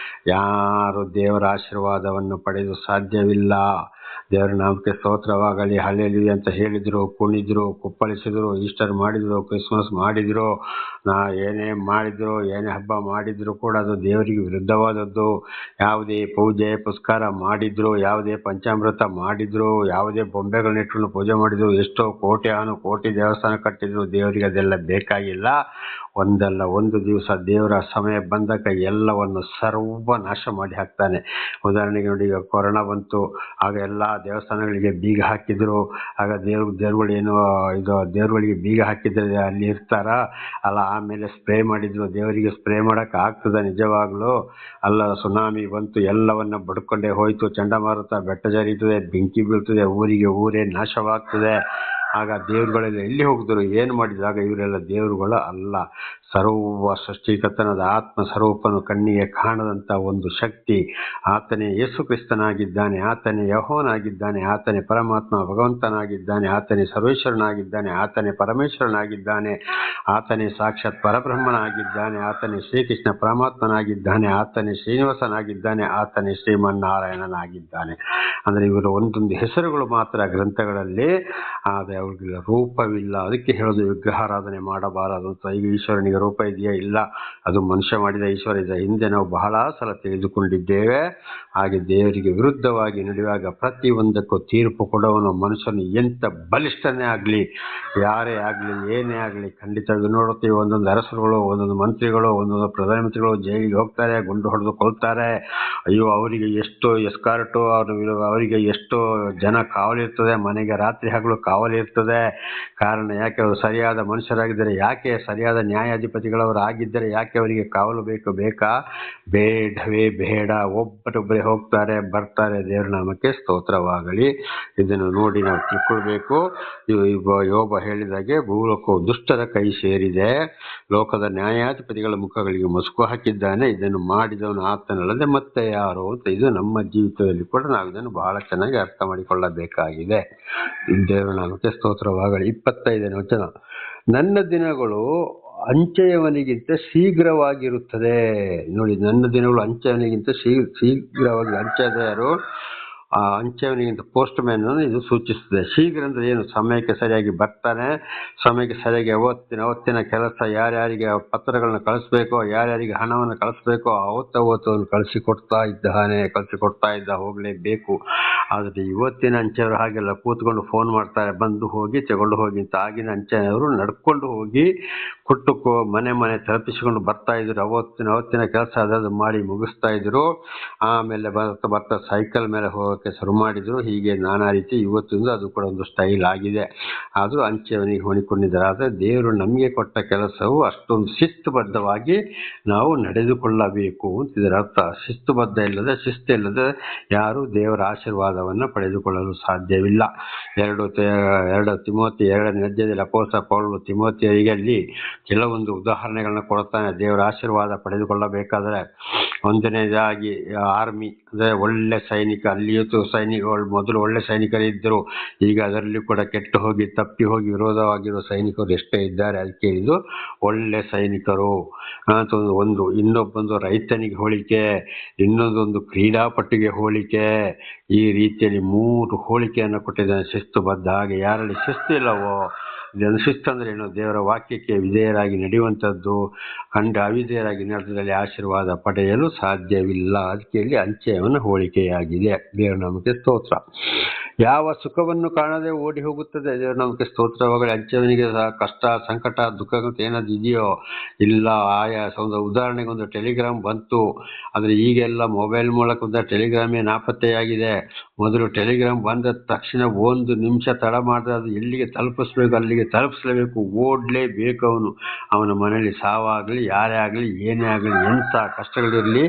ಯಾರು ದೇವರ ಆಶೀರ್ವಾದವನ್ನು ಪಡೆಯಲು ಸಾಧ್ಯವಿಲ್ಲ. ದೇವರ ನಾಮಕ್ಕೆ ಸ್ತೋತ್ರವಾಗಲಿ. ಹಲ್ಲೆಲೂಯಾ ಅಂತ ಹೇಳಿದ್ರು, ಕುಣಿದ್ರು, ಕುಪ್ಪಳಿಸಿದ್ರು, ಈಸ್ಟರ್ ಮಾಡಿದ್ರು, ಕ್ರಿಸ್ಮಸ್ ಮಾಡಿದ್ರು, ಏನೇ ಮಾಡಿದ್ರು, ಏನೇ ಹಬ್ಬ ಮಾಡಿದ್ರು ಕೂಡ ಅದು ದೇವರಿಗೆ ವಿರುದ್ಧವಾದದ್ದು. ಯಾವುದೇ ಪೂಜೆ ಪುಸ್ಕಾರ ಮಾಡಿದ್ರು, ಯಾವುದೇ ಪಂಚಾಮೃತ ಮಾಡಿದ್ರು, ಯಾವುದೇ ಬೊಂಬೆಗಳನ್ನ ಇಟ್ಕೊಂಡು ಪೂಜೆ ಮಾಡಿದ್ರು, ಎಷ್ಟೋ ಕೋಟಿ ದೇವಸ್ಥಾನ ಕಟ್ಟಿದ್ರು, ದೇವರಿಗೆ ಅದೆಲ್ಲ ಬೇಕಾಗಿಲ್ಲ. ಒಂದಲ್ಲ ಒಂದು ದಿವಸ ದೇವರ ಸಮಯ ಬಂದಾಗ ಎಲ್ಲವನ್ನು ಸರ್ವನಾಶ ಮಾಡಿ ಹಾಕ್ತಾನೆ. ಉದಾಹರಣೆಗೆ ನೋಡಿ, ಈಗ ಕೊರೋನಾ ಬಂತು, ಆಗ ಎಲ್ಲ ದೇವಸ್ಥಾನಗಳಿಗೆ ಬೀಗ ಹಾಕಿದ್ರು. ಆಗ ದೇವರುಗಳಿಗೆ ಬೀಗ ಹಾಕಿದ್ರೆ ಅಲ್ಲಿ ಇರ್ತಾರ ಅಲ್ಲ. ಆಮೇಲೆ ಸ್ಪ್ರೇ ಮಾಡಿದ್ರು. ದೇವರಿಗೆ ಸ್ಪ್ರೇ ಮಾಡಕ್ ಆಗ್ತದ ನಿಜವಾಗ್ಲೂ? ಅಲ್ಲ, ಸುನಾಮಿ ಬಂತು, ಎಲ್ಲವನ್ನ ಬಡ್ಕೊಂಡೇ ಹೋಯ್ತು. ಚಂಡಮಾರುತ, ಬೆಟ್ಟ ಜರಿತದೆ, ಬೆಂಕಿ ಬೀಳ್ತದೆ, ಊರೇ ನಾಶವಾಗ್ತದೆ. ಆಗ ದೇವರುಗಳೆಲ್ಲ ಎಲ್ಲಿ ಹೋಗಿದ್ರು? ಏನು ಮಾಡಿದಾಗ ಇವರೆಲ್ಲ ದೇವರುಗಳು ಅಲ್ಲ. ಸರ್ವ ಸೃಷ್ಟಿಕರ್ತನಾದ ಆತ್ಮ ಸ್ವರೂಪನು ಕಣ್ಣಿಗೆ ಕಾಣದಂತ ಒಂದು ಶಕ್ತಿ. ಆತನೇ ಯೇಸು ಕ್ರಿಸ್ತನಾಗಿದ್ದಾನೆ, ಆತನೇ ಯೆಹೋವನಾಗಿದ್ದಾನೆ, ಆತನೇ ಪರಮಾತ್ಮ ಭಗವಂತನಾಗಿದ್ದಾನೆ, ಆತನೇ ಸರ್ವೇಶ್ವರನಾಗಿದ್ದಾನೆ, ಆತನೇ ಪರಮೇಶ್ವರನಾಗಿದ್ದಾನೆ, ಆತನೇ ಸಾಕ್ಷಾತ್ ಪರಬ್ರಹ್ಮನಾಗಿದ್ದಾನೆ, ಆತನೇ ಶ್ರೀಕೃಷ್ಣ ಪರಮಾತ್ಮನಾಗಿದ್ದಾನೆ, ಆತನೇ ಶ್ರೀನಿವಾಸನಾಗಿದ್ದಾನೆ, ಆತನೇ ಶ್ರೀಮನ್ನಾರಾಯಣನಾಗಿದ್ದಾನೆ. ಅಂದ್ರೆ ಇವರು ಒಂದೊಂದು ಹೆಸರುಗಳು ಮಾತ್ರ ಗ್ರಂಥಗಳಲ್ಲಿ, ಆದರೆ ಅವ್ರಿಗೆ ರೂಪವಿಲ್ಲ. ಅದಕ್ಕೆ ಹೇಳೋದು ವಿಗ್ರಹಾರಾಧನೆ ಮಾಡಬಾರದು ಅಂತ. ಈಗ ಈಶ್ವರನಿಗೆ ರೂಪ ಇದೆಯಾ? ಇಲ್ಲ, ಅದು ಮನುಷ್ಯ ಮಾಡಿದ ಈಶ್ವರ ಇದೆ. ಹಿಂದೆ ನಾವು ಬಹಳ ಸಲ ತಿಳಿದುಕೊಂಡಿದ್ದೇವೆ. ಹಾಗೆ ದೇವರಿಗೆ ವಿರುದ್ಧವಾಗಿ ನಡೆಯುವಾಗ ಪ್ರತಿಯೊಂದಕ್ಕೂ ತೀರ್ಪು ಕೊಡುವನು ಮನುಷ್ಯನು ಎಂತ ಬಲಿಷ್ಠನೇ ಆಗಲಿ, ಯಾರೇ ಆಗಲಿ, ಏನೇ ಆಗಲಿ, ಖಂಡಿತವಾಗಿ ನೋಡುತ್ತೀವಿ. ಒಂದೊಂದು ಅರಸರುಗಳು, ಒಂದೊಂದು ಮಂತ್ರಿಗಳು, ಒಂದೊಂದು ಪ್ರಧಾನಮಂತ್ರಿಗಳು ಜೈಲಿಗೆ ಹೋಗ್ತಾರೆ, ಗುಂಡು ಹೊಡೆದು ಕೊಲ್ತಾರೆ. ಅಯ್ಯೋ, ಅವರಿಗೆ ಎಷ್ಟು ಎಸ್ಕಾರ್ಟು, ಅವರಿಗೆ ಎಷ್ಟು ಜನ ಕಾವಲಿರ್ತದೆ, ಮನೆಗೆ ರಾತ್ರಿ ಹಗಲು ಕಾವಲಿರ್ತದೆ. ಕಾರಣ ಯಾಕೆ? ಅವರು ಸರಿಯಾದ ಮನುಷ್ಯರಾಗಿದ್ದರೆ, ಯಾಕೆ ಸರಿಯಾದ ನ್ಯಾಯಾಧಿಪತಿಗಳವರು ಆಗಿದ್ದರೆ ಯಾಕೆ ಅವರಿಗೆ ಕಾವಲು ಬೇಕಾ? ಬೇಡವೇ ಬೇಡ. ಒಬ್ಬರೊಬ್ಬರೇ ಹೋಗ್ತಾರೆ, ಬರ್ತಾರೆ. ದೇವರ ನಾಮಕ್ಕೆ ಸ್ತೋತ್ರವಾಗಲಿ. ಇದನ್ನು ನೋಡಿ ನಾವು ತಿಳ್ಕೊಳ್ಬೇಕು. ಯೋಬ ಹೇಳಿದಾಗೆ ಭೂಲೋಕವು ದುಷ್ಟರ ಕೈ ಸೇರಿದೆ, ಲೋಕದ ನ್ಯಾಯಾಧಿಪತಿಗಳ ಮುಖಗಳಿಗೆ ಮುಸುಕು ಹಾಕಿದ್ದಾನೆ, ಇದನ್ನು ಮಾಡಿದವನು ಆತನಲ್ಲದೆ ಮತ್ತೆ ಯಾರು ಅಂತ. ಇದು ನಮ್ಮ ಜೀವಿತದಲ್ಲಿ ಕೂಡ ನಾವು ಇದನ್ನು ಬಹಳ ಚೆನ್ನಾಗಿ ಅರ್ಥ ಮಾಡಿಕೊಳ್ಳಬೇಕಾಗಿದೆ. ದೇವರ ನಾಮಕ್ಕೆ ಸ್ತೋತ್ರವಾಗಲಿ. 25ನೇ ವಚನ, ನನ್ನ ದಿನಗಳು ಅಂಚೆಯವನಿಗಿಂತ ಶೀಘ್ರವಾಗಿರುತ್ತದೆ. ನೋಡಿ, ನನ್ನ ದಿನಗಳು ಅಂಚೆಯವನಿಗಿಂತ ಶೀಘ್ರವಾಗಿ. ಅಂಚೆದಾರರು ಆ ಅಂಚೆಯವನಿಗಿಂತ ಪೋಸ್ಟ್ ಮ್ಯಾನ್ ಇದು ಸೂಚಿಸ್ತದೆ. ಶೀಘ್ರ ಅಂದ್ರೆ ಏನು? ಸಮಯಕ್ಕೆ ಸರಿಯಾಗಿ ಬರ್ತಾನೆ, ಸಮಯಕ್ಕೆ ಸರಿಯಾಗಿ ಅವತ್ತಿನ ಕೆಲಸ, ಯಾರ್ಯಾರಿಗೆ ಪತ್ರಗಳನ್ನ ಕಳಿಸ್ಬೇಕೋ, ಯಾರ್ಯಾರಿಗೆ ಹಣವನ್ನು ಕಳಿಸ್ಬೇಕೋ ಅವತ್ತು ಕಳಿಸಿಕೊಡ್ತಾ ಇದ್ದ ಹೋಗ್ಲೇಬೇಕು. ಆದರೆ ಇವತ್ತಿನ ಅಂಚೆಯವರು ಹಾಗೆಲ್ಲ ಕೂತ್ಕೊಂಡು ಫೋನ್ ಮಾಡ್ತಾರೆ, ಬಂದು ಹೋಗಿ ತಗೊಂಡು ಹೋಗಿ ಅಂತ. ಆಗಿನ ಅಂಚೆಯವರು ನಡ್ಕೊಂಡು ಹೋಗಿ ಕೊಟ್ಟು ಮನೆ ತಲುಪಿಸಿಕೊಂಡು ಬರ್ತಾ ಇದ್ರು. ಅವತ್ತಿನ ಕೆಲಸ ಅದಾದ್ರು ಮಾಡಿ ಮುಗಿಸ್ತಾ ಇದ್ರು. ಆಮೇಲೆ ಬರ್ತಾ ಸೈಕಲ್ ಮೇಲೆ ಹೋಗೋಕೆ ಶುರು ಮಾಡಿದ್ರು. ಹೀಗೆ ನಾನಾ ರೀತಿ ಇವತ್ತಿಂದ ಅದು ಕೂಡ ಒಂದು ಸ್ಟೈಲ್ ಆಗಿದೆ. ಆದರೂ ಅಂಚೆಯವನಿಗೆ ಹೊಣಿಕೊಂಡಿದ್ದಾರೆ. ಆದರೆ ದೇವರು ನಮಗೆ ಕೊಟ್ಟ ಕೆಲಸವು ಅಷ್ಟೊಂದು ಶಿಸ್ತುಬದ್ಧವಾಗಿ ನಾವು ನಡೆದುಕೊಳ್ಳಬೇಕು ಅಂತ ಇದರ ಅರ್ಥ. ಶಿಸ್ತಿಲ್ಲದೆ ಯಾರು ದೇವರ ಆಶೀರ್ವಾದವನ್ನು ಪಡೆದುಕೊಳ್ಳಲು ಸಾಧ್ಯವಿಲ್ಲ. 2 ತಿಮೋತಿ 2ನೇ ಅಧ್ಯಾಯದಲ್ಲಿ ಅಪೊಸ್ತಲ ಪೌಲನು ತಿಮೋತಿಯರಿಗೆ ಅಲ್ಲಿ ಕೆಲವೊಂದು ಉದಾಹರಣೆಗಳನ್ನ ಕೊಡ್ತಾನೆ. ದೇವರ ಆಶೀರ್ವಾದ ಪಡೆದುಕೊಳ್ಳಬೇಕಾದ್ರೆ ಒಂದನೇದಾಗಿ ಆರ್ಮಿ ಅಂದ್ರೆ ಒಳ್ಳೆ ಸೈನಿಕ. ಅಲ್ಲಿಯೂ ಸೈನಿಕಗಳು ಮೊದಲು ಒಳ್ಳೆ ಸೈನಿಕರಿದ್ದರು, ಈಗ ಅದರಲ್ಲಿ ಕೂಡ ಕೆಟ್ಟು ಹೋಗಿ ತಪ್ಪಿ ಹೋಗಿ ವಿರೋಧವಾಗಿರುವ ಸೈನಿಕರು ಎಷ್ಟೇ ಇದ್ದಾರೆ. ಅದಕ್ಕೆ ಇದು ಒಳ್ಳೆ ಸೈನಿಕರು ಅಂತ ಒಂದು. ಇನ್ನೊಬ್ಬೊಂದು ರೈತನಿಗೆ ಹೋಲಿಕೆ, ಇನ್ನೊಂದೊಂದು ಕ್ರೀಡಾಪಟುಗೆ ಹೋಲಿಕೆ. ಈ ರೀತಿಯಲ್ಲಿ 3 ಹೋಲಿಕೆಯನ್ನು ಕೊಟ್ಟಿದ್ದಾನೆ ಶಿಸ್ತುಬದ್ಧ. ಹಾಗೆ ಯಾರಲ್ಲಿ ಶಿಸ್ತು ಇಲ್ಲವೋ, ಇದನ್ನು ಶಿಸ್ತು ಅಂದ್ರೆ ಏನು? ದೇವರ ವಾಕ್ಯಕ್ಕೆ ವಿಧೇಯರಾಗಿ ನಡೆಯುವಂಥದ್ದು. ಅವಿಧೇಯರಾಗಿ ನಡೆದಲ್ಲಿ ಆಶೀರ್ವಾದ ಪಡೆಯಲು ಸಾಧ್ಯವಿಲ್ಲ. ಅದಕ್ಕೆ ಇಲ್ಲಿ ಅಂಚೆಯವನ ಹೋಲಿಕೆಯಾಗಿದೆ. ದೇವರ ನಾಮಕ್ಕೆ ಸ್ತೋತ್ರ. ಯಾವ ಸುಖವನ್ನು ಕಾಣದೆ ಓಡಿ ಹೋಗುತ್ತದೆ. ದೇವರ ನಾಮಕ್ಕೆ ಸ್ತೋತ್ರವಾಗಲಿ. ಅಂಚೆಯವನಿಗೆ ಕಷ್ಟ, ಸಂಕಟ, ದುಃಖ ಏನಾದ್ರು ಇದೆಯೋ? ಇಲ್ಲ. ಒಂದು ಉದಾಹರಣೆಗೆ ಒಂದು ಟೆಲಿಗ್ರಾಮ್ ಬಂತು, ಆದರೆ ಈಗೆಲ್ಲ ಮೊಬೈಲ್ ಮೂಲಕ ಟೆಲಿಗ್ರಾಮೇ ನಾಪತ್ತೆಯಾಗಿದೆ. ಮೊದಲು ಟೆಲಿಗ್ರಾಮ್ ಬಂದ ತಕ್ಷಣ 1 ನಿಮಿಷ ತಡ ಮಾಡಿದ್ರೆ ಅದು ಎಲ್ಲಿಗೆ ತಲುಪಿಸ್ಬೇಕು ಅಲ್ಲಿಗೆ ತಲುಪಿಸ್ಲೇಬೇಕು, ಓಡಲೇಬೇಕು. ಅವನ ಮನೆಯಲ್ಲಿ ಸಾವಾಗಲಿ, ಯಾರೇ ಆಗಲಿ, ಏನೇ ಆಗಲಿ, ಎಂಥ ಕಷ್ಟಗಳಿರಲಿ,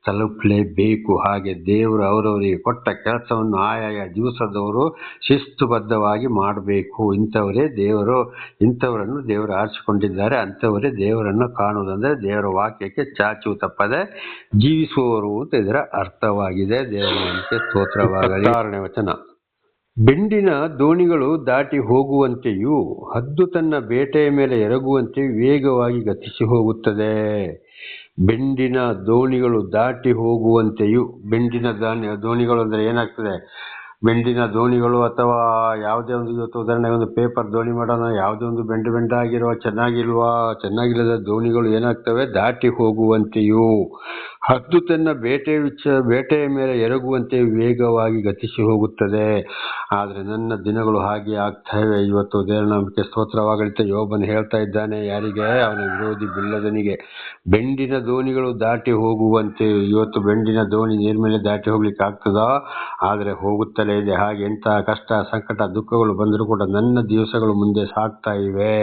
ತಲುಪಲೇಬೇಕು. ಹಾಗೆ ದೇವರು ಅವರವರಿಗೆ ಕೊಟ್ಟ ಕೆಲಸವನ್ನು ಆಯಾಯ ದಿವಸದವರು ಶಿಸ್ತುಬದ್ಧವಾಗಿ ಮಾಡಬೇಕು. ಇಂಥವರನ್ನು ದೇವರು ಆರಿಸಿಕೊಂಡಿದ್ದಾರೆ. ಅಂಥವರೇ ದೇವರನ್ನು ಕಾಣುವುದಂದ್ರೆ ದೇವರ ವಾಕ್ಯಕ್ಕೆ ಚಾಚು ತಪ್ಪದೆ ಜೀವಿಸುವವರು ಅಂತ ಇದರ ಅರ್ಥವಾಗಿದೆ. ದೇವರ ನಾಮಕ್ಕೆ ಸ್ತೋತ್ರವಾಗಲಿ. 6ನೇ ವಚನ. ಬೆಂಡಿನ ದೋಣಿಗಳು ದಾಟಿ ಹೋಗುವಂತೆಯೂ ಹದ್ದು ತನ್ನ ಬೇಟೆಯ ಮೇಲೆ ಎರಗುವಂತೆಯೂ ವೇಗವಾಗಿ ಗತಿಸಿ ಹೋಗುತ್ತದೆ. ಬೆಂಡಿನ ದೋಣಿಗಳು ದಾಟಿ ಹೋಗುವಂತೆಯೂ, ಬೆಂಡಿನ ದೋಣಿಗಳು ಅಂದರೆ ಏನಾಗ್ತದೆ, ಬೆಂಡಿನ ದೋಣಿಗಳು ಅಥವಾ ಯಾವುದೇ ಒಂದು, ಇವತ್ತು ಉದಾಹರಣೆಗೆ ಒಂದು ಪೇಪರ್ ದೋಣಿ ಮಾಡೋಣ, ಯಾವುದೇ ಒಂದು ಬೆಂಡಾಗಿರುವ ಚೆನ್ನಾಗಿಲ್ಲದ ದೋಣಿಗಳು ಏನಾಗ್ತವೆ, ದಾಟಿ ಹೋಗುವಂತೆಯೂ ಹದ್ದು ತನ್ನ ಬೇಟೆಯ ಮೇಲೆ ಎರಗುವಂತೆ ವೇಗವಾಗಿ ಗತಿಸಿ ಹೋಗುತ್ತದೆ. ಆದರೆ ನನ್ನ ದಿನಗಳು ಹಾಗೆ ಆಗ್ತಾ ಇವೆ. ಇವತ್ತು ದೇವರ ನಾಮಕ್ಕೆ ಸ್ತೋತ್ರವಾಗಲಿದೆ. ಯೋಬನು ಹೇಳ್ತಾ ಇದ್ದಾನೆ, ಯಾರಿಗೆ? ಅವನ ವಿರೋಧಿ ಬಿಲ್ಲದನಿಗೆ. ಬೆಂಡಿನ ದೋಣಿಗಳು ದಾಟಿ ಹೋಗುವಂತೆ. ಇವತ್ತು ಬೆಂಡಿನ ದೋಣಿ ನೀರ್ ಮೇಲೆ ದಾಟಿ ಹೋಗ್ಲಿಕ್ಕೆ ಆಗ್ತದಾ? ಆದರೆ ಹೋಗುತ್ತಲೇ ಇದೆ. ಹಾಗೆ ಎಂಥ ಕಷ್ಟ, ಸಂಕಟ, ದುಃಖಗಳು ಬಂದರೂ ಕೂಡ ನನ್ನ ದಿವಸಗಳು ಮುಂದೆ ಸಾಗ್ತಾ ಇವೆ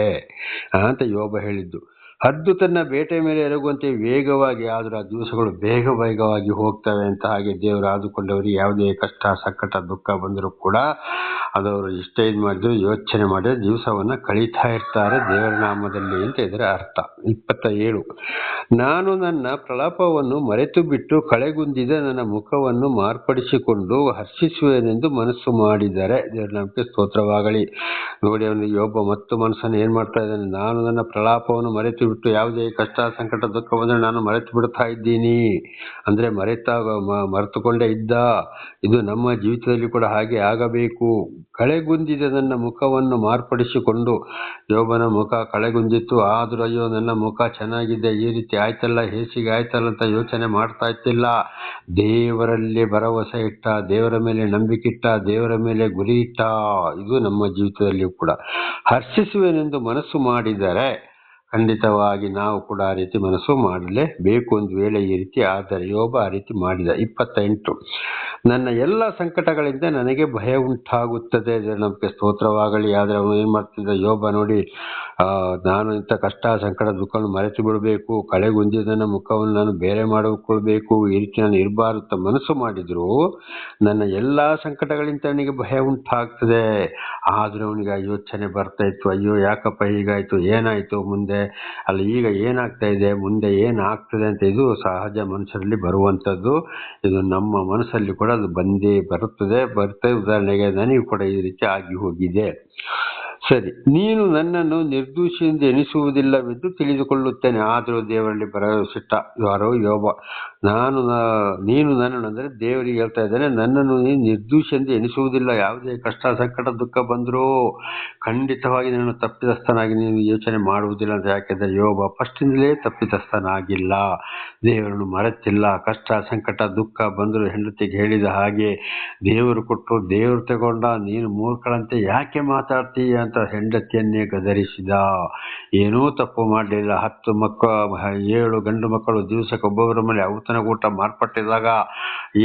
ಅಂತ ಯೋಬ ಹೇಳಿದ್ದು. ಹದ್ದು ತನ್ನ ಬೇಟೆ ಮೇಲೆ ಎರಗುವಂತೆ ವೇಗವಾಗಿ, ಆದರೂ ಆ ದಿವಸಗಳು ವೇಗವಾಗಿ ಹೋಗ್ತವೆ ಅಂತ. ಹಾಗೆ ದೇವರು ಆದುಕೊಂಡವರಿಗೆ ಯಾವುದೇ ಕಷ್ಟ, ಸಂಕಟ, ದುಃಖ ಬಂದರೂ ಕೂಡ ಅದವರು ಮಾಡಿದ್ರು ಯೋಚನೆ ಮಾಡಿದ್ರೆ ದಿವಸವನ್ನ ಕಳೀತಾ ಇರ್ತಾರೆ ದೇವರ ನಾಮದಲ್ಲಿ ಅಂತ ಇದರ ಅರ್ಥ. 27. ನಾನು ನನ್ನ ಪ್ರಲಾಪವನ್ನು ಮರೆತು ಬಿಟ್ಟು ಕಳೆಗುಂದಿದ ನನ್ನ ಮುಖವನ್ನು ಮಾರ್ಪಡಿಸಿಕೊಂಡು ಹರ್ಷಿಸುವೆನೆಂದು ಮನಸ್ಸು ಮಾಡಿದರೆ. ದೇವರ ನಾಮಕ್ಕೆ ಸ್ತೋತ್ರವಾಗಲಿ. ನೋಡಿ, ಅವನಿಗೆ ಒಬ್ಬ ಮತ್ತು ಮನಸ್ಸನ್ನು ಏನ್ ಮಾಡ್ತಾ ಇದ್ದಾನೆ, ನಾನು ನನ್ನ ಪ್ರಲಾಪವನ್ನು ಮರೆತು ಬಿಟ್ಟು, ಯಾವುದೇ ಕಷ್ಟ, ಸಂಕಟ, ದುಃಖ ಬಂದ್ರೆ ನಾನು ಮರೆತು ಬಿಡ್ತಾ ಇದ್ದೀನಿ ಅಂದ್ರೆ ಮರೆತುಕೊಂಡೇ ಇದ್ದ. ಇದು ನಮ್ಮ ಜೀವಿತದಲ್ಲಿ ಕೂಡ ಹಾಗೆ ಆಗಬೇಕು. ಕಳೆಗುಂದಿದ ನನ್ನ ಮುಖವನ್ನು ಮಾರ್ಪಡಿಸಿಕೊಂಡು, ಯೋಬನ ಮುಖ ಕಳೆಗುಂದಿತ್ತು, ಆದ್ರೂ ಅಯ್ಯೋ ನನ್ನ ಮುಖ ಚೆನ್ನಾಗಿದೆ, ಈ ರೀತಿ ಆಯ್ತಲ್ಲ, ಹೇಸಿಗೆ ಆಯ್ತಲ್ಲ ಅಂತ ಯೋಚನೆ ಮಾಡ್ತಾ ಇತ್ತಿಲ್ಲ. ದೇವರಲ್ಲಿ ಭರವಸೆ ಇಟ್ಟ, ದೇವರ ಮೇಲೆ ನಂಬಿಕೆ ಇಟ್ಟ, ದೇವರ ಮೇಲೆ ಗುರಿ ಇಟ್ಟ. ಇದು ನಮ್ಮ ಜೀವಿತದಲ್ಲಿ ಕೂಡ ಹರ್ಷಿಸುವೆನೆಂದು ಮನಸ್ಸು ಮಾಡಿದರೆ ಖಂಡಿತವಾಗಿ ನಾವು ಕೂಡ ಆ ರೀತಿ ಮನಸ್ಸು ಮಾಡಲೇಬೇಕು. ಒಂದು ವೇಳೆ ಈ ರೀತಿ ಆದರೆ ಯೋಬ ಆ ರೀತಿ ಮಾಡಿದ. 28. ನನ್ನ ಎಲ್ಲ ಸಂಕಟಗಳಿಂದ ನನಗೆ ಭಯ ಉಂಟಾಗುತ್ತದೆ. ನಮಗೆ ಸ್ತೋತ್ರವಾಗಲಿ. ಆದ್ರೆ ಅವನು ಏನ್ ಮಾಡ್ತಿದ್ದ ಯೋಬ, ನೋಡಿ, ನಾನು ಇಂಥ ಕಷ್ಟ, ಸಂಕಟ, ದುಃಖವನ್ನು ಮರೆತು ಬಿಡಬೇಕು, ಕಳೆಗುಂದಿದ ನನ್ನ ಮುಖವನ್ನು ನಾನು ಬೇರೆ ಮಾಡಿಕೊಳ್ಬೇಕು, ಈ ರೀತಿ ನಾನು ಇರಬಾರ್ದು ಮನಸ್ಸು ಮಾಡಿದ್ರು ನನ್ನ ಎಲ್ಲಾ ಸಂಕಟಗಳಿಂದ ನನಗೆ ಭಯ ಉಂಟಾಗ್ತದೆ. ಆದ್ರೂ ಅವನಿಗೆ ಯೋಚನೆ ಬರ್ತಾ ಇತ್ತು, ಅಯ್ಯೋ ಯಾಕಪ್ಪ ಹೀಗಾಯ್ತು, ಏನಾಯ್ತು ಮುಂದೆ, ಅಲ್ಲಿ ಈಗ ಏನಾಗ್ತಾ ಇದೆ, ಮುಂದೆ ಏನಾಗ್ತದೆ ಅಂತ. ಇದು ಸಹಜ ಮನುಷ್ಯರಲ್ಲಿ ಬರುವಂಥದ್ದು. ಇದು ನಮ್ಮ ಮನಸ್ಸಲ್ಲಿ ಕೂಡ ಅದು ಬಂದೇ ಬರ್ತದೆ. ಉದಾಹರಣೆಗೆ ನನಗೂ ಕೂಡ ಈ ರೀತಿ ಆಗಿ ಹೋಗಿದೆ. ಸರಿ, ನೀನು ನನ್ನನ್ನು ನಿರ್ದೋಷಿಯಿಂದ ಎನಿಸುವುದಿಲ್ಲವೆಂದು ತಿಳಿದುಕೊಳ್ಳುತ್ತೇನೆ. ಆದರೂ ದೇವರಲ್ಲಿ ಭರವಸಿಟ್ಟ ಯಾರೋ ಯೋಬ. ನೀನು ನನ್ನನ್ನು ಅಂದ್ರೆ ದೇವರಿಗೆ ಹೇಳ್ತಾ ಇದ್ದಾನೆ, ನನ್ನನ್ನು ನೀನು ನಿರ್ದೋಷಿಯಿಂದ ಎನಿಸುವುದಿಲ್ಲ. ಯಾವುದೇ ಕಷ್ಟ, ಸಂಕಟ, ದುಃಖ ಬಂದರೂ ಖಂಡಿತವಾಗಿ ನಾನು ತಪ್ಪಿತಸ್ಥನಾಗಿ ನೀನು ಯೋಚನೆ ಮಾಡುವುದಿಲ್ಲ ಅಂತ. ಯಾಕೆಂದ್ರೆ ಯೋಬ ಫಸ್ಟಿಂದಲೇ ತಪ್ಪಿತಸ್ಥನಾಗಿಲ್ಲ, ದೇವರನ್ನು ಮರೆತಿಲ್ಲ. ಕಷ್ಟ, ಸಂಕಟ, ದುಃಖ ಬಂದರೂ ಹೆಂಡತಿಗೆ ಹೇಳಿದ ಹಾಗೆ, ದೇವರು ಕೊಟ್ಟು ದೇವರು ತಗೊಂಡ, ನೀನು ಮೂರ್ಖಳಂತೆ ಯಾಕೆ ಮಾತಾಡ್ತೀಯ ಅಂತ ಹೆಂಡತಿಯನ್ನೇ ಗದರಿಸಿದ. ಏನೂ ತಪ್ಪು ಮಾಡಲಿಲ್ಲ. 7 ಗಂಡು ಮಕ್ಕಳು ದಿವಸಕ್ಕೆ ಒಬ್ಬೊಬ್ಬರ ಮೇಲೆ ಔತಣ ಊಟ ಮಾರ್ಪಟ್ಟಿದಾಗ,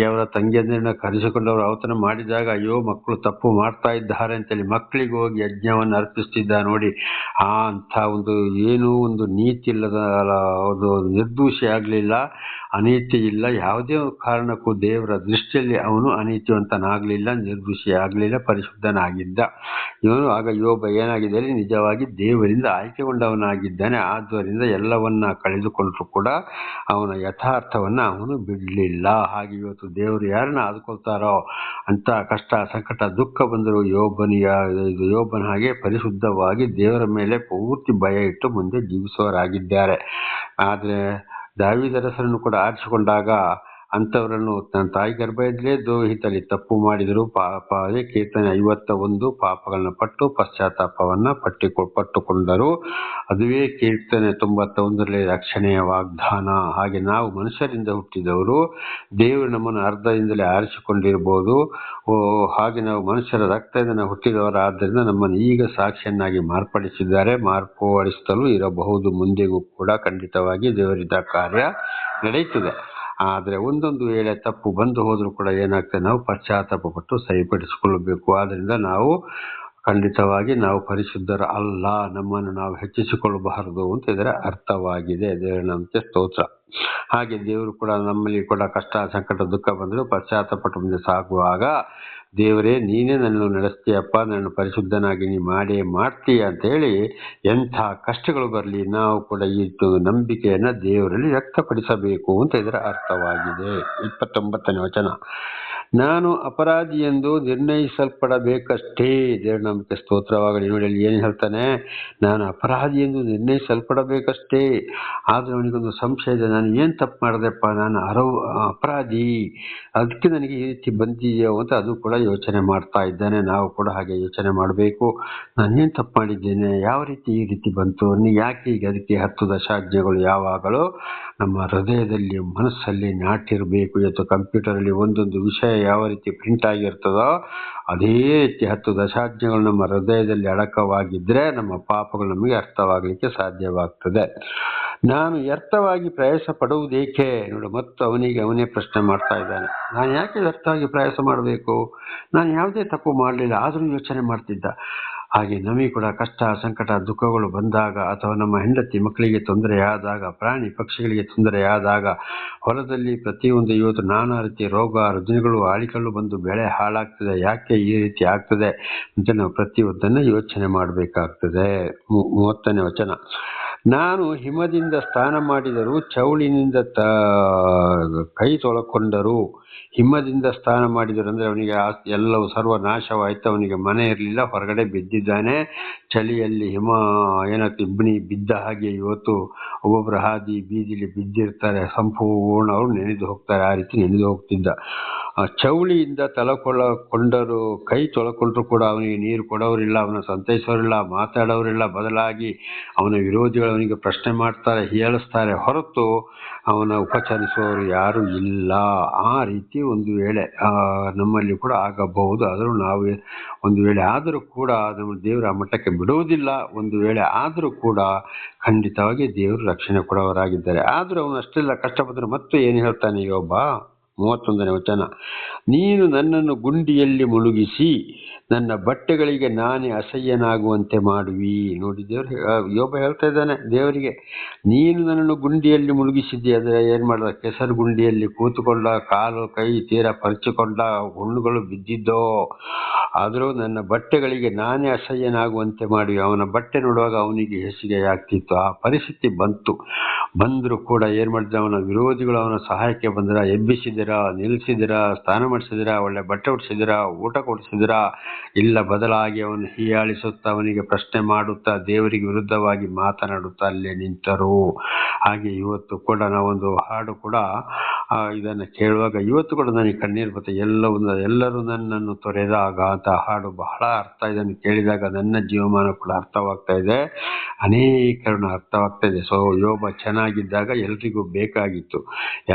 ಅವರ ತಂಗಿಯನ್ನ ಕರೆಸಿಕೊಂಡವರು ಔತಣ ಮಾಡಿದಾಗ, ಅಯ್ಯೋ ಮಕ್ಕಳು ತಪ್ಪು ಮಾಡ್ತಾ ಇದ್ದಾರೆ ಅಂತೇಳಿ ಮಕ್ಕಳಿಗೆ ಹೋಗಿ ಯಜ್ಞವನ್ನು ಅರ್ಪಿಸ್ತಿದ್ದ. ನೋಡಿ, ಅಂತ ಏನೂ ಒಂದು ನೀತಿ ಇಲ್ಲದ, ಒಂದು ನಿರ್ದೋಷಿ ಆಗ್ಲಿಲ್ಲ, ಅನೀತಿ ಇಲ್ಲ. ಯಾವುದೇ ಕಾರಣಕ್ಕೂ ದೇವರ ದೃಷ್ಟಿಯಲ್ಲಿ ಅವನು ಅನೀತಿವಂತನಾಗ್ಲಿಲ್ಲ, ನಿರ್ದೋಷಿ ಆಗ್ಲಿಲ್ಲ, ಪರಿಶುದ್ಧನಾಗಿದ್ದ ಇವನು. ಆಗ ಯೋಬ ಏನಾಗಿದೆ, ನಿಜವಾಗಿ ದೇವರಿಂದ ಆಯ್ಕೆಗೊಂಡವನಾಗಿದ್ದಾನೆ. ಆದ್ದರಿಂದ ಎಲ್ಲವನ್ನ ಕಳೆದುಕೊಂಡ್ರು ಕೂಡ ಅವನ ಯಥಾರ್ಥವನ್ನ ಅವನು ಬಿಡ್ಲಿಲ್ಲ. ಹಾಗೆ ಇವತ್ತು ದೇವರು ಯಾರನ್ನ ಆದುಕೊಳ್ತಾರೋ ಅಂತ ಕಷ್ಟ, ಸಂಕಟ, ದುಃಖ ಬಂದರೂ ಯೋಬನ ಹಾಗೆ ಪರಿಶುದ್ಧವಾಗಿ ದೇವರ ಮೇಲೆ ಪೂರ್ತಿ ಭಯ ಇಟ್ಟು ಮುಂದೆ ಜೀವಿಸುವವರಾಗಿದ್ದಾರೆ. ಆದ್ರೆ ದಾವೀದರಸರನ್ನು ಕೂಡ ಆರಿಸಿಕೊಂಡಾಗ ಅಂಥವರನ್ನು ತನ್ನ ತಾಯಿ ಗರ್ಭದಲ್ಲೇ ದ್ರೋಹಿತಲ್ಲಿ ತಪ್ಪು ಮಾಡಿದರು. ಅದೇ ಕೀರ್ತನೆ 51 ಪಾಪಗಳನ್ನ ಪಟ್ಟು ಪಶ್ಚಾತ್ತಾಪವನ್ನ ಪಟ್ಟುಕೊಂಡರು. ಅದುವೇ ಕೀರ್ತನೆ 91ರಲ್ಲಿ ರಕ್ಷಣೆಯ ವಾಗ್ದಾನ. ಹಾಗೆ ನಾವು ಮನುಷ್ಯರಿಂದ ಹುಟ್ಟಿದವರು, ದೇವರು ನಮ್ಮನ್ನು ಅರ್ಧದಿಂದಲೇ ಆರಿಸಿಕೊಂಡಿರ್ಬೋದು. ಹಾಗೆ ನಾವು ಮನುಷ್ಯರ ರಕ್ತದಿಂದ ನಾವು ಹುಟ್ಟಿದವರಾದ್ದರಿಂದ ನಮ್ಮನ್ನು ಈಗ ಸಾಕ್ಷಿಯನ್ನಾಗಿ ಮಾರ್ಪಡಿಸಿದ್ದಾರೆ, ಮಾರ್ಪಡಿಸಲು ಇರಬಹುದು. ಮುಂದೆಗೂ ಕೂಡ ಖಂಡಿತವಾಗಿ ದೇವರಿದ್ದ ಕಾರ್ಯ ನಡೆಯುತ್ತದೆ. ಆದ್ರೆ ಒಂದೊಂದು ವೇಳೆ ತಪ್ಪು ಬಂದು ಹೋದ್ರೂ ಕೂಡ ಏನಾಗ್ತದೆ, ನಾವು ಪಶ್ಚಾತ್ತಾಪ ಪಟ್ಟು ಸರಿಪಡಿಸಿಕೊಳ್ಳಬೇಕು. ಆದ್ರಿಂದ ನಾವು ಖಂಡಿತವಾಗಿ ನಾವು ಪರಿಶುದ್ಧರ ಅಲ್ಲ, ನಮ್ಮನ್ನು ನಾವು ಹೆಚ್ಚಿಸಿಕೊಳ್ಳಬಾರದು ಅಂತ ಇದರ ಅರ್ಥವಾಗಿದೆ. ದೇವರ ಸ್ತೋತ್ರ. ಹಾಗೆ ದೇವರು ಕೂಡ ನಮ್ಮಲ್ಲಿ ಕೂಡ ಕಷ್ಟ ಸಂಕಟ ದುಃಖ ಬಂದರೂ ಪಶ್ಚಾತ್ತಾಪಟ್ಟು ಮುಂದೆ ಸಾಗುವಾಗ ದೇವರೇ ನೀನೇ ನನ್ನನ್ನು ನಡೆಸ್ತೀಯಪ್ಪ, ನನ್ನ ಪರಿಶುದ್ಧನಾಗಿ ನೀ ಮಾಡೇ ಮಾಡ್ತೀಯ ಅಂತೇಳಿ ಎಂಥ ಕಷ್ಟಗಳು ಬರಲಿ ನಾವು ಕೂಡ ಈ ನಂಬಿಕೆಯನ್ನು ದೇವರಲ್ಲಿ ವ್ಯಕ್ತಪಡಿಸಬೇಕು ಅಂತ ಇದರ ಅರ್ಥವಾಗಿದೆ. 29ನೇ ವಚನ, ನಾನು ಅಪರಾಧಿ ಎಂದು ನಿರ್ಣಯಿಸಲ್ಪಡಬೇಕಷ್ಟೇ. ದೇವರ ನಾಮಕ್ಕೆ ಸ್ತೋತ್ರವಾಗಲಿ. ನೋಡಿ ಅಲ್ಲಿ ಏನು ಹೇಳ್ತಾನೆ, ನಾನು ಅಪರಾಧಿ ಎಂದು ನಿರ್ಣಯಿಸಲ್ಪಡಬೇಕಷ್ಟೇ. ಆದರೆ ಅವನಿಗೊಂದು ಸಂಶಯ ಇದೆ, ನಾನು ಏನು ತಪ್ಪು ಮಾಡಿದೆಪ್ಪ, ನಾನು ಅಪರಾಧಿ, ಅದಕ್ಕೆ ನನಗೆ ಈ ರೀತಿ ಬಂದಿದೆಯೋ ಅಂತ ಅದು ಕೂಡ ಯೋಚನೆ ಮಾಡ್ತಾ ಇದ್ದಾನೆ. ನಾವು ಕೂಡ ಹಾಗೆ ಯೋಚನೆ ಮಾಡಬೇಕು. ನಾನೇನು ತಪ್ಪು ಮಾಡಿದ್ದೇನೆ, ಯಾವ ರೀತಿ ಈ ರೀತಿ ಬಂತು, ಯಾಕೆ ಈಗ ಅದಕ್ಕೆ 10 ದಶಾಜ್ಞೆಗಳು ಯಾವಾಗಲೂ ನಮ್ಮ ಹೃದಯದಲ್ಲಿ ಮನಸ್ಸಲ್ಲಿ ನಾಟಿರಬೇಕು. ಇವತ್ತು ಕಂಪ್ಯೂಟರಲ್ಲಿ ಒಂದೊಂದು ವಿಷಯ ಯಾವ ರೀತಿ ಪ್ರಿಂಟ್ ಆಗಿರ್ತದೋ ಅದೇ ರೀತಿ 10 ದಶಾಜ್ಞೆಗಳು ನಮ್ಮ ಹೃದಯದಲ್ಲಿ ಅಡಕವಾಗಿದ್ದರೆ ನಮ್ಮ ಪಾಪಗಳು ನಮಗೆ ಅರ್ಥವಾಗಲಿಕ್ಕೆ ಸಾಧ್ಯವಾಗ್ತದೆ. ನಾನು ವ್ಯರ್ಥವಾಗಿ ಪ್ರಯಾಸ ಪಡುವುದೇಕೆ? ನೋಡಿ, ಮತ್ತು ಅವನೇ ಪ್ರಶ್ನೆ ಮಾಡ್ತಾ ಇದ್ದಾನೆ, ನಾನು ಯಾಕೆ ವ್ಯರ್ಥವಾಗಿ ಪ್ರಯಾಸ ಮಾಡಬೇಕು, ನಾನು ಯಾವುದೇ ತಪ್ಪು ಮಾಡಲಿಲ್ಲ, ಆದರೂ ಯೋಚನೆ ಮಾಡ್ತಿದ್ದ. ಹಾಗೆ ನಮಗೆ ಕೂಡ ಕಷ್ಟ ಸಂಕಟ ದುಃಖಗಳು ಬಂದಾಗ, ಅಥವಾ ನಮ್ಮ ಹೆಂಡತಿ ಮಕ್ಕಳಿಗೆ ತೊಂದರೆಯಾದಾಗ, ಪ್ರಾಣಿ ಪಕ್ಷಿಗಳಿಗೆ ತೊಂದರೆಯಾದಾಗ, ಹೊಲದಲ್ಲಿ ಪ್ರತಿಯೊಂದು ಇವತ್ತು ನಾನಾ ರೀತಿಯ ರೋಗ ರುಜಿನಗಳು ಆಳಿಕಲ್ಲು ಬಂದು ಬೆಳೆ ಹಾಳಾಗ್ತದೆ, ಯಾಕೆ ಈ ರೀತಿ ಆಗ್ತದೆ ಅಂತ ನಾವು ಪ್ರತಿಯೊಂದನ್ನು ಯೋಚನೆ ಮಾಡಬೇಕಾಗ್ತದೆ. 30ನೇ ವಚನ, ನಾನು ಹಿಮದಿಂದ ಸ್ನಾನ ಮಾಡಿದರೂ ಚೌಳಿನಿಂದ ಕೈ ತೊಳಕೊಂಡರು. ಹಿಮದಿಂದ ಸ್ನಾನ ಮಾಡಿದರು ಅಂದರೆ ಅವನಿಗೆ ಎಲ್ಲವೂ ಸರ್ವನಾಶವಾಯಿತು. ಅವನಿಗೆ ಮನೆ ಇರಲಿಲ್ಲ, ಹೊರಗಡೆ ಬಿದ್ದಿದ್ದಾನೆ. ಚಳಿಯಲ್ಲಿ ಹಿಮ ಇಬ್ಬನಿ ಬಿದ್ದ ಹಾಗೆ ಇವತ್ತು ಒಬ್ಬೊಬ್ಬರು ಹಾದಿ ಬೀದಿಲಿ ಬಿದ್ದಿರ್ತಾರೆ, ಸಂಪೂರ್ಣ ಅವರು ನೆನೆದು ಹೋಗ್ತಾರೆ. ಆ ರೀತಿ ನೆನೆದು ಹೋಗ್ತಿದ್ದ. ಚೌಳಿಯಿಂದ ಕೊಂಡರು, ಕೈ ತೊಳಕೊಂಡ್ರು ಕೂಡ ಅವನಿಗೆ ನೀರು ಕೊಡೋರಿಲ್ಲ, ಅವನ ಸಂತೈಸೋರಿಲ್ಲ, ಮಾತಾಡೋರಿಲ್ಲ. ಬದಲಾಗಿ ಅವನ ವಿರೋಧಿಗಳು ಅವನಿಗೆ ಪ್ರಶ್ನೆ ಮಾಡ್ತಾರೆ, ಹೀಯಾಳಿಸ್ತಾರೆ, ಹೊರತು ಅವನ ಉಪಚರಿಸುವವರು ಯಾರೂ ಇಲ್ಲ. ಆ ರೀತಿ ಒಂದು ವೇಳೆ ನಮ್ಮಲ್ಲಿ ಕೂಡ ಆಗಬಹುದು. ಆದರೂ ನಾವು ಒಂದು ವೇಳೆ ಆದರೂ ಕೂಡ ನಮ್ಮ ದೇವರ ಮಟ್ಟಕ್ಕೆ ಬಿಡುವುದಿಲ್ಲ. ಒಂದು ವೇಳೆ ಆದರೂ ಕೂಡ ಖಂಡಿತವಾಗಿ ದೇವರು ರಕ್ಷಣೆ ಕೊಡೋರಾಗಿದ್ದಾರೆ. ಆದರೂ ಅವನು ಅಷ್ಟೆಲ್ಲ ಕಷ್ಟಪಟ್ಟರು ಮತ್ತೆ ಏನು ಹೇಳ್ತಾನೆ ಯೋಬ? 31ನೇ ವಚನ, ನೀನು ನನ್ನನ್ನು ಗುಂಡಿಯಲ್ಲಿ ಮುಳುಗಿಸಿ ನನ್ನ ಬಟ್ಟೆಗಳಿಗೆ ನಾನೇ ಅಸಹ್ಯನಾಗುವಂತೆ ಮಾಡುವಿ. ನೋಡಿ, ಯೋಬ ಹೇಳ್ತಾ ಇದ್ದಾನೆ ದೇವರಿಗೆ, ನೀನು ನನ್ನನ್ನು ಗುಂಡಿಯಲ್ಲಿ ಮುಳುಗಿಸಿದ್ದಿ. ಆದರೆ ಏನು ಮಾಡಿದ? ಕೆಸರು ಗುಂಡಿಯಲ್ಲಿ ಕೂತುಕೊಂಡ, ಕಾಲು ಕೈ ತೀರ ಪರಿಚಿಕೊಂಡ, ಹುಣ್ಣುಗಳು ಬಿದ್ದಿದ್ದೋ, ಆದರೂ ನನ್ನ ಬಟ್ಟೆಗಳಿಗೆ ನಾನೇ ಅಸಹ್ಯನಾಗುವಂತೆ ಮಾಡುವಿ. ಅವನ ಬಟ್ಟೆ ನೋಡುವಾಗ ಅವನಿಗೆ ಹೇಸಿಗೆ ಆಗ್ತಿತ್ತು. ಆ ಪರಿಸ್ಥಿತಿ ಬಂದರೂ ಕೂಡ ಏನು ಮಾಡಿದ್ರೆ, ಅವನ ವಿರೋಧಿಗಳು ಅವನ ಸಹಾಯಕ್ಕೆ ಬಂದಿರ, ಎಬ್ಬಿಸಿದಿರಾ, ನಿಲ್ಲಿಸಿದಿರಾ, ಸ್ನಾನ ಮಾಡಿಸಿದಿರಾ, ಒಳ್ಳೆ ಬಟ್ಟೆ ಉಡಿಸಿದಿರಾ, ಊಟ ಕೊಡಿಸಿದಿರಾ? ಇಲ್ಲ, ಬದಲಾಗಿ ಅವನು ಹೀಯಾಳಿಸುತ್ತಾ, ಅವನಿಗೆ ಪ್ರಶ್ನೆ ಮಾಡುತ್ತಾ, ದೇವರಿಗೆ ವಿರುದ್ಧವಾಗಿ ಮಾತನಾಡುತ್ತಾ ಅಲ್ಲೇ ನಿಂತರು. ಹಾಗೆ ಇವತ್ತು ಕೂಡ ನಾವೊಂದು ಹಾಡು ಕೂಡ ಇದನ್ನು ಕೇಳುವಾಗ ಇವತ್ತು ಕೂಡ ನನಗೆ ಕಣ್ಣೀರು ಬರುತ್ತೆ. ಎಲ್ಲರೂ ನನ್ನನ್ನು ತೊರೆದಾಗ ಅಂತ ಹಾಡು ಬಹಳ ಅರ್ಥ. ಇದನ್ನು ಕೇಳಿದಾಗ ನನ್ನ ಜೀವಮಾನ ಕೂಡ ಅರ್ಥವಾಗ್ತಾ ಇದೆ, ಅನೇಕರನ್ನು ಅರ್ಥವಾಗ್ತಾ ಇದೆ. ಸೊ ಯೋಬ ಚೆನ್ನಾಗಿದ್ದಾಗ ಎಲ್ರಿಗೂ ಬೇಕಾಗಿತ್ತು.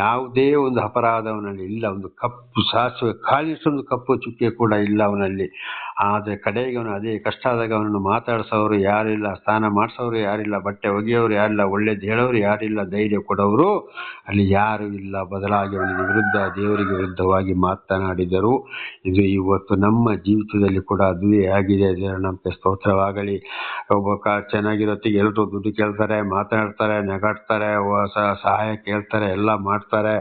ಯಾವುದೇ ಒಂದು ಅಪರಾಧ ಅವನಲ್ಲಿ ಇಲ್ಲ, ಒಂದು ಕಪ್ಪು ಸಾಸಿವೆ ಕಾಲಿಷ್ಟೊಂದು ಕಪ್ಪು ಚುಕ್ಕೆ ಕೂಡ ಇಲ್ಲ ಅವನಲ್ಲಿ. ಆದರೆ ಕಡೆಗೆ ಅವನು ಅದೇ ಕಷ್ಟ ಆದಾಗ ಅವನನ್ನು ಮಾತಾಡಿಸೋರು ಯಾರಿಲ್ಲ, ಸ್ನಾನ ಮಾಡಿಸೋರು ಯಾರಿಲ್ಲ, ಬಟ್ಟೆ ಒಗೆಯೋರು ಯಾರಿಲ್ಲ, ಒಳ್ಳೇದು ಹೇಳೋರು ಯಾರಿಲ್ಲ, ಧೈರ್ಯ ಕೊಡೋರು ಅಲ್ಲಿ ಯಾರೂ ಇಲ್ಲ. ಬದಲಾಗಿ ಅವನಿಗೆ ವಿರುದ್ಧ, ದೇವರಿಗೆ ವಿರುದ್ಧವಾಗಿ ಮಾತನಾಡಿದರು. ಇದು ಇವತ್ತು ನಮ್ಮ ಜೀವಿತದಲ್ಲಿ ಕೂಡ ಅದುವೇ ಆಗಿದೆ. ನಮಗೆ ಸ್ತೋತ್ರವಾಗಲಿ. ಒಬ್ಬ ಚೆನ್ನಾಗಿರೋತ್ತಿಗೆ ಎಲ್ಲರೂ ದುಡ್ಡು ಕೇಳ್ತಾರೆ, ಮಾತನಾಡ್ತಾರೆ, ನಗಾಡ್ತಾರೆ, ಸಹಾಯ ಕೇಳ್ತಾರೆ, ಎಲ್ಲ ಮಾಡ್ತಾರೆ.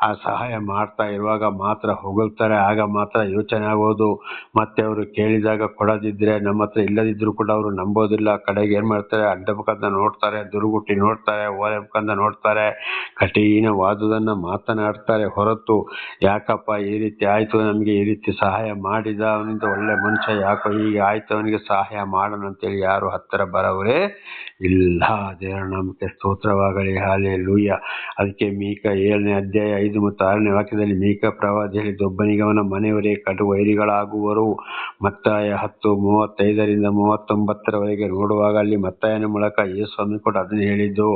ಆ ಸಹಾಯ ಮಾಡ್ತಾ ಇರುವಾಗ ಮಾತ್ರ ಹೊಗಳ್ತಾರೆ. ಆಗ ಮಾತ್ರ ಯೋಚನೆ ಆಗೋದು, ಮತ್ತೆ ಅವರು ಕೇಳಿದಾಗ ಕೊಡೋದಿದ್ರೆ, ನಮ್ಮ ಹತ್ರ ಇಲ್ಲದಿದ್ರು ಕೂಡ ಅವರು ನಂಬೋದಿಲ್ಲ. ಕಡೆಗೆ ಏನು ಮಾಡ್ತಾರೆ, ಅಡ್ಡ ಮುಖದಿಂದ ನೋಡ್ತಾರೆ, ದುರುಗುಟ್ಟಿ ನೋಡ್ತಾರೆ, ಓಲೆ ಮುಖದಿಂದ ನೋಡ್ತಾರೆ, ಕಠಿಣವಾದುದನ್ನು ಮಾತನಾಡ್ತಾರೆ. ಹೊರತು ಯಾಕಪ್ಪ ಈ ರೀತಿ ಆಯಿತು, ನಮಗೆ ಈ ರೀತಿ ಸಹಾಯ ಮಾಡಿದ, ಅವನಿಂದ ಒಳ್ಳೆ ಮನುಷ್ಯ, ಯಾಕೋ ಹೀಗೆ ಆಯಿತು, ಅವನಿಗೆ ಸಹಾಯ ಮಾಡೋಣ ಅಂತೇಳಿ ಯಾರು ಹತ್ತಿರ ಬರೋವರೇ ಇಲ್ಲ. ದೇವರ ನಾಮಕ್ಕೆ ಸ್ತೋತ್ರವಾಗಲಿ. ಹಾಲೆಲೂಯಾ. ಅದಕ್ಕೆ ಮೀಕ 7ನೇ ಅಧ್ಯಾಯ 5 ಮತ್ತು 6ನೇ ವಾಕ್ಯದಲ್ಲಿ ಮೀಕ ಪ್ರವಾದಿ ಹೇಳಿದ್ದು, ಒಬ್ಬನಿಗೆ ಅವನ ಮನೆಯವರೇ ಕಡು ವೈರಿಗಳಾಗುವರು. ಮತ್ತಾಯ 10:35 39 ನೋಡುವಾಗ ಅಲ್ಲಿ ಮತ್ತಾಯನ ಮೂಲಕ ಯೇಸು ಕೂಡ ಅದನ್ನು ಹೇಳಿದ್ದು,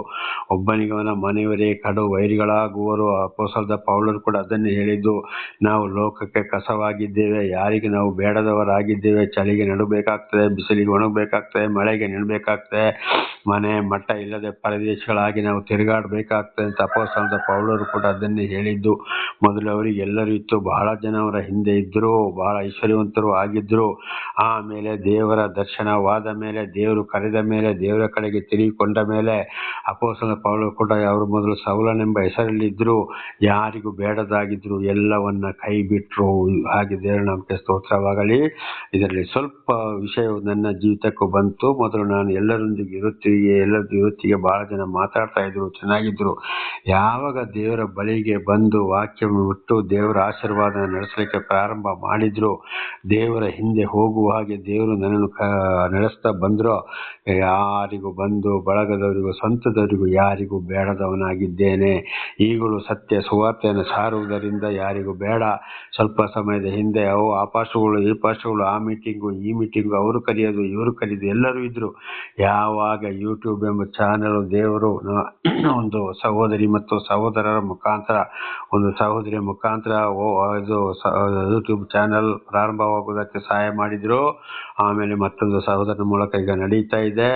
ಒಬ್ಬನಿಗೆ ಅವನ ಮನೆಯವರೇ ಕಡು ವೈರಿಗಳಾಗುವರು. ಅಪೊಸ್ತಲನಾದ ಪೌಲನು ಕೂಡ ಅದನ್ನೇ ಹೇಳಿದ್ದು. ನಾವು ಲೋಕಕ್ಕೆ ಕಸವಾಗಿದ್ದೇವೆ, ಯಾರಿಗೆ ನಾವು ಬೇಡದವರಾಗಿದ್ದೇವೆ. ಚಳಿಗೆ ನಡಬೇಕಾಗ್ತದೆ, ಬಿಸಿಲಿಗೆ ಒಣಗಬೇಕಾಗ್ತದೆ, ಮಳೆಗೆ ನೆಡಬೇಕಾಗ್ತದೆ, ಮನೆ ಮಠ ಇಲ್ಲದೆ ಪರದೇಶಗಳಾಗಿ ನಾವು ತಿರುಗಾಡಬೇಕಾಗ್ತದೆ ಅಂತ ಅಪೊಸ್ತಲನಾದ ಪೌಲನು ಕೂಡ ಅದನ್ನೇ ಹೇಳಿದ್ದು. ಮೊದಲು ಅವರಿಗೆ ಎಲ್ಲರೂ ಇತ್ತು, ಬಹಳ ಜನ ಅವರ ಹಿಂದೆ ಇದ್ದರು, ಬಹಳ ಐಶ್ವರ್ಯವಂತರು ಆಗಿದ್ದರು. ಆಮೇಲೆ ದೇವರ ದರ್ಶನವಾದ ಮೇಲೆ, ದೇವರು ಕರೆದ ಮೇಲೆ, ದೇವರ ಕಡೆಗೆ ತಿರುಗಿಕೊಂಡ ಮೇಲೆ ಅಪೊಸ್ತಲ ಪೌಲರು ಕೂಡ ಅವರು ಮೊದಲು ಸೌಲನೆಂಬ ಹೆಸರಲ್ಲಿದ್ದರು, ಯಾರಿಗೂ ಬೇಡದಾಗಿದ್ರು, ಎಲ್ಲವನ್ನ ಕೈ ಬಿಟ್ರು. ಹಾಗೆ ದೇವರ ನಾಮಕ್ಕೆ ಸ್ತೋತ್ರವಾಗಲಿ. ಇದರಲ್ಲಿ ಸ್ವಲ್ಪ ವಿಷಯವು ನನ್ನ ಜೀವಿತಕ್ಕೂ ಬಂತು. ಮೊದಲು ನಾನು ಎಲ್ಲರೊಂದಿಗೆ ಇವತ್ತಿಗೆ ಬಹಳ ಜನ ಮಾತಾಡ್ತಾ ಇದ್ರು, ಚೆನ್ನಾಗಿದ್ರು. ಯಾವಾಗ ದೇವರ ಬಳಿಗೆ ಬಂದು ವಾಕ್ಯವನ್ನು ಬಿಟ್ಟು ದೇವರ ಆಶೀರ್ವಾದ ನಡೆಸಲಿಕ್ಕೆ ಪ್ರಾರಂಭ ಮಾಡಿದ್ರು, ದೇವರ ಹಿಂದೆ ಹೋಗುವ ಹಾಗೆ ದೇವರು ನನ್ನನ್ನು ನಡೆಸ್ತಾ ಬಂದ್ರು, ಯಾರಿಗೂ ಬಂಧು ಬಳಗದವರಿಗೂ ಸ್ವಂತದವರಿಗೂ ಯಾರಿಗೂ ಬೇಡದವನಾಗಿದ್ದೇನೆ. ಈಗಲೂ ಸತ್ಯ ಸುವಾರ್ತೆಯನ್ನು ಸಾರುವುದರಿಂದ ಯಾರಿಗೂ ಬೇಡ. ಸ್ವಲ್ಪ ಸಮಯದ ಹಿಂದೆ ಆ ಪಾಸ್ಟರ್ಗಳು ಈ ಪಾಸ್ಟರ್ಗಳು ಆ ಮೀಟಿಂಗು ಈ ಮೀಟಿಂಗು, ಅವರು ಕರೆಯೋದು ಇವರು ಕರೆಯೋದು ಎಲ್ಲರೂ ಇದ್ರು. ಯಾವಾಗ ಯೂಟ್ಯೂಬ್ ಎಂಬ ಚಾನಲ್ ದೇವರು ಒಂದು ಸಹೋದರಿ ಮತ್ತು ಸಹೋದರರ ಮುಖಾಂತರ, ಒಂದು ಸಹೋದರಿಯ ಮುಖಾಂತರ ಇದು ಯೂಟ್ಯೂಬ್ ಚಾನಲ್ ಪ್ರಾರಂಭವಾಗುವುದಕ್ಕೆ ಸಹಾಯ ಮಾಡಿದ್ರು. ಆಮೇಲೆ ಮತ್ತೊಂದು ಸಹೋದರನ ಮೂಲಕ ಈಗ ನಡೀತಾ ಇದೆ.